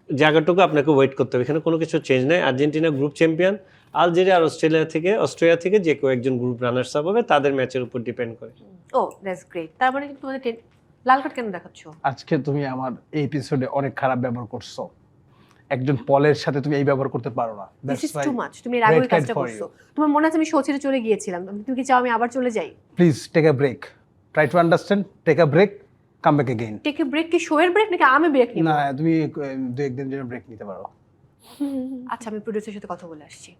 S2: জায়গাটুকু আপনাকে ওয়েট করতে হবে। এখানে কোনো কিছু চেঞ্জ নাই। আর্জেন্টিনা গ্রুপ চ্যাম্পিয়ন, আলজেরিয়া আর অস্ট্রেলিয়া থেকে যে কেউ একজন গ্রুপ রানার্স আপ হবে, তাদের ম্যাচের উপর ডিপেন্ড করে।
S1: ও দ্যাটস গ্রেট। তার মানে তোমাদের লাল কার্ড কেন দেখাচ্ছ?
S4: আজকে তুমি আমার এই এপিসোডে অনেক খারাপ ব্যবহার করছো। একজন পলের সাথে তুমি এই ব্যবহার করতে পারো না।
S1: This is
S4: That's why
S1: too much. তুমি এর আগে
S4: red
S1: ওই
S4: card
S1: কাজটা
S4: for
S1: করছো।
S4: you.
S1: তোমার মনে আছে আমি শো ছেড়ে চলে গিয়েছিলাম, তুমি কি চাও আমি আবার চলে যাই?
S4: Please take a break, try to understand, take a break, come back again.
S1: Take a break কি শো এর ব্রেক নাকি আমি ব্রেক নিব?
S4: না, তুমি 2-1 দিন জন্য ব্রেক নিতে পারো।
S1: আচ্ছা, আমি প্রোডিউসারের সাথে কথা বলে আসছি।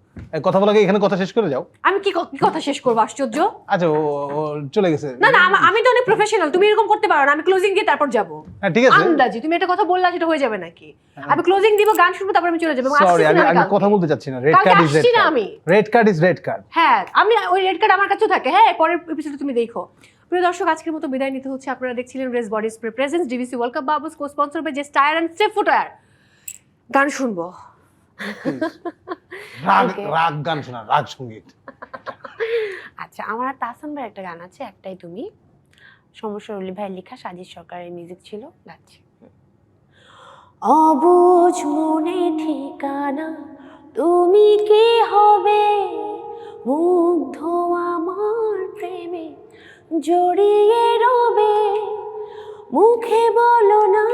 S4: কথা বলাকে এখানে কথা শেষ করে যাও।
S1: আমি কি কথা শেষ করবো? আশ্চর্য।
S4: আচ্ছা, ও চলে গেছে।
S1: না না, আমি তো অনেক প্রফেশনাল, তুমি এরকম করতে পারো না। আমি ক্লোজিং দিয়ে তারপর যাব।
S4: হ্যাঁ ঠিক আছে।
S1: আন্দাজি তুমি একটা কথা বললা, সেটা হয়ে যাবে নাকি? আমি ক্লোজিং দিব, গান শুনবো, তারপর আমি চলে যাবো।
S4: সরি, আমি কথা বলতে চাচ্ছি না। রেড
S1: কালকে
S4: কার্ড ইজ
S1: আসছি
S4: রেড
S1: না
S4: কার্ড।
S1: আমি।
S4: Red card is red card.
S1: হ্যাঁ, আমি ওই রেড কার্ড আমার কাছেও থাকে। হ্যাঁ, পরের এপিসোডে তুমি দেখো। প্রিয় দর্শক, আজকের মতো বিদায় নিতে হচ্ছে। আপনারা দেখছিলেন race body spray presence DVC world cup bubbles, cosponsor by jest tyre and step footwear. গান শুনবো।
S4: রাগ
S3: Okay.
S4: রাগ গান শোনা, রাগ সঙ্গীত।
S3: আচ্ছা, আমার আর তাহসান ভাই একটা গান আছে, একটাই তুমি, সমস্যা অলি ভাইয়ের লেখা, সাজিদ সরকারের মিউজিক ছিল, গাচ্ছি। অবুঝ মনে ঠিকানা তুমি কি হবে, মুগ্ধ আমার প্রেমে জড়িয়ে রবে, মুখে বলো না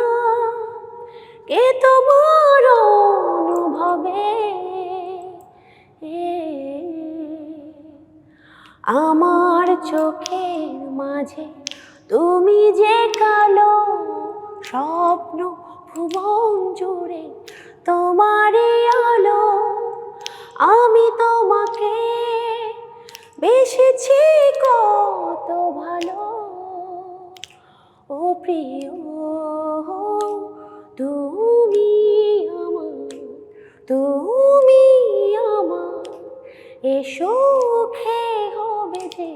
S3: কে তোমার অনুভবে, আমার চোখের মাঝে তুমি যে কালো স্বপ্ন, ভুবন জুড়ে তোমারই আলো, আমি তোমাকে বেসেছি কত ভালো, ও প্রিয় তুমি আমার, তুমি আমার, এ সুখে হবে যে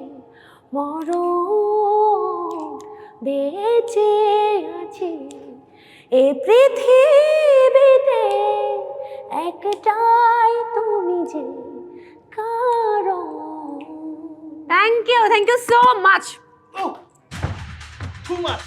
S3: মরণ, বেঁচে আছি এ পৃথিবীতে একটাই তুমি যে কারণ।
S1: Thank you so much.
S4: Too much.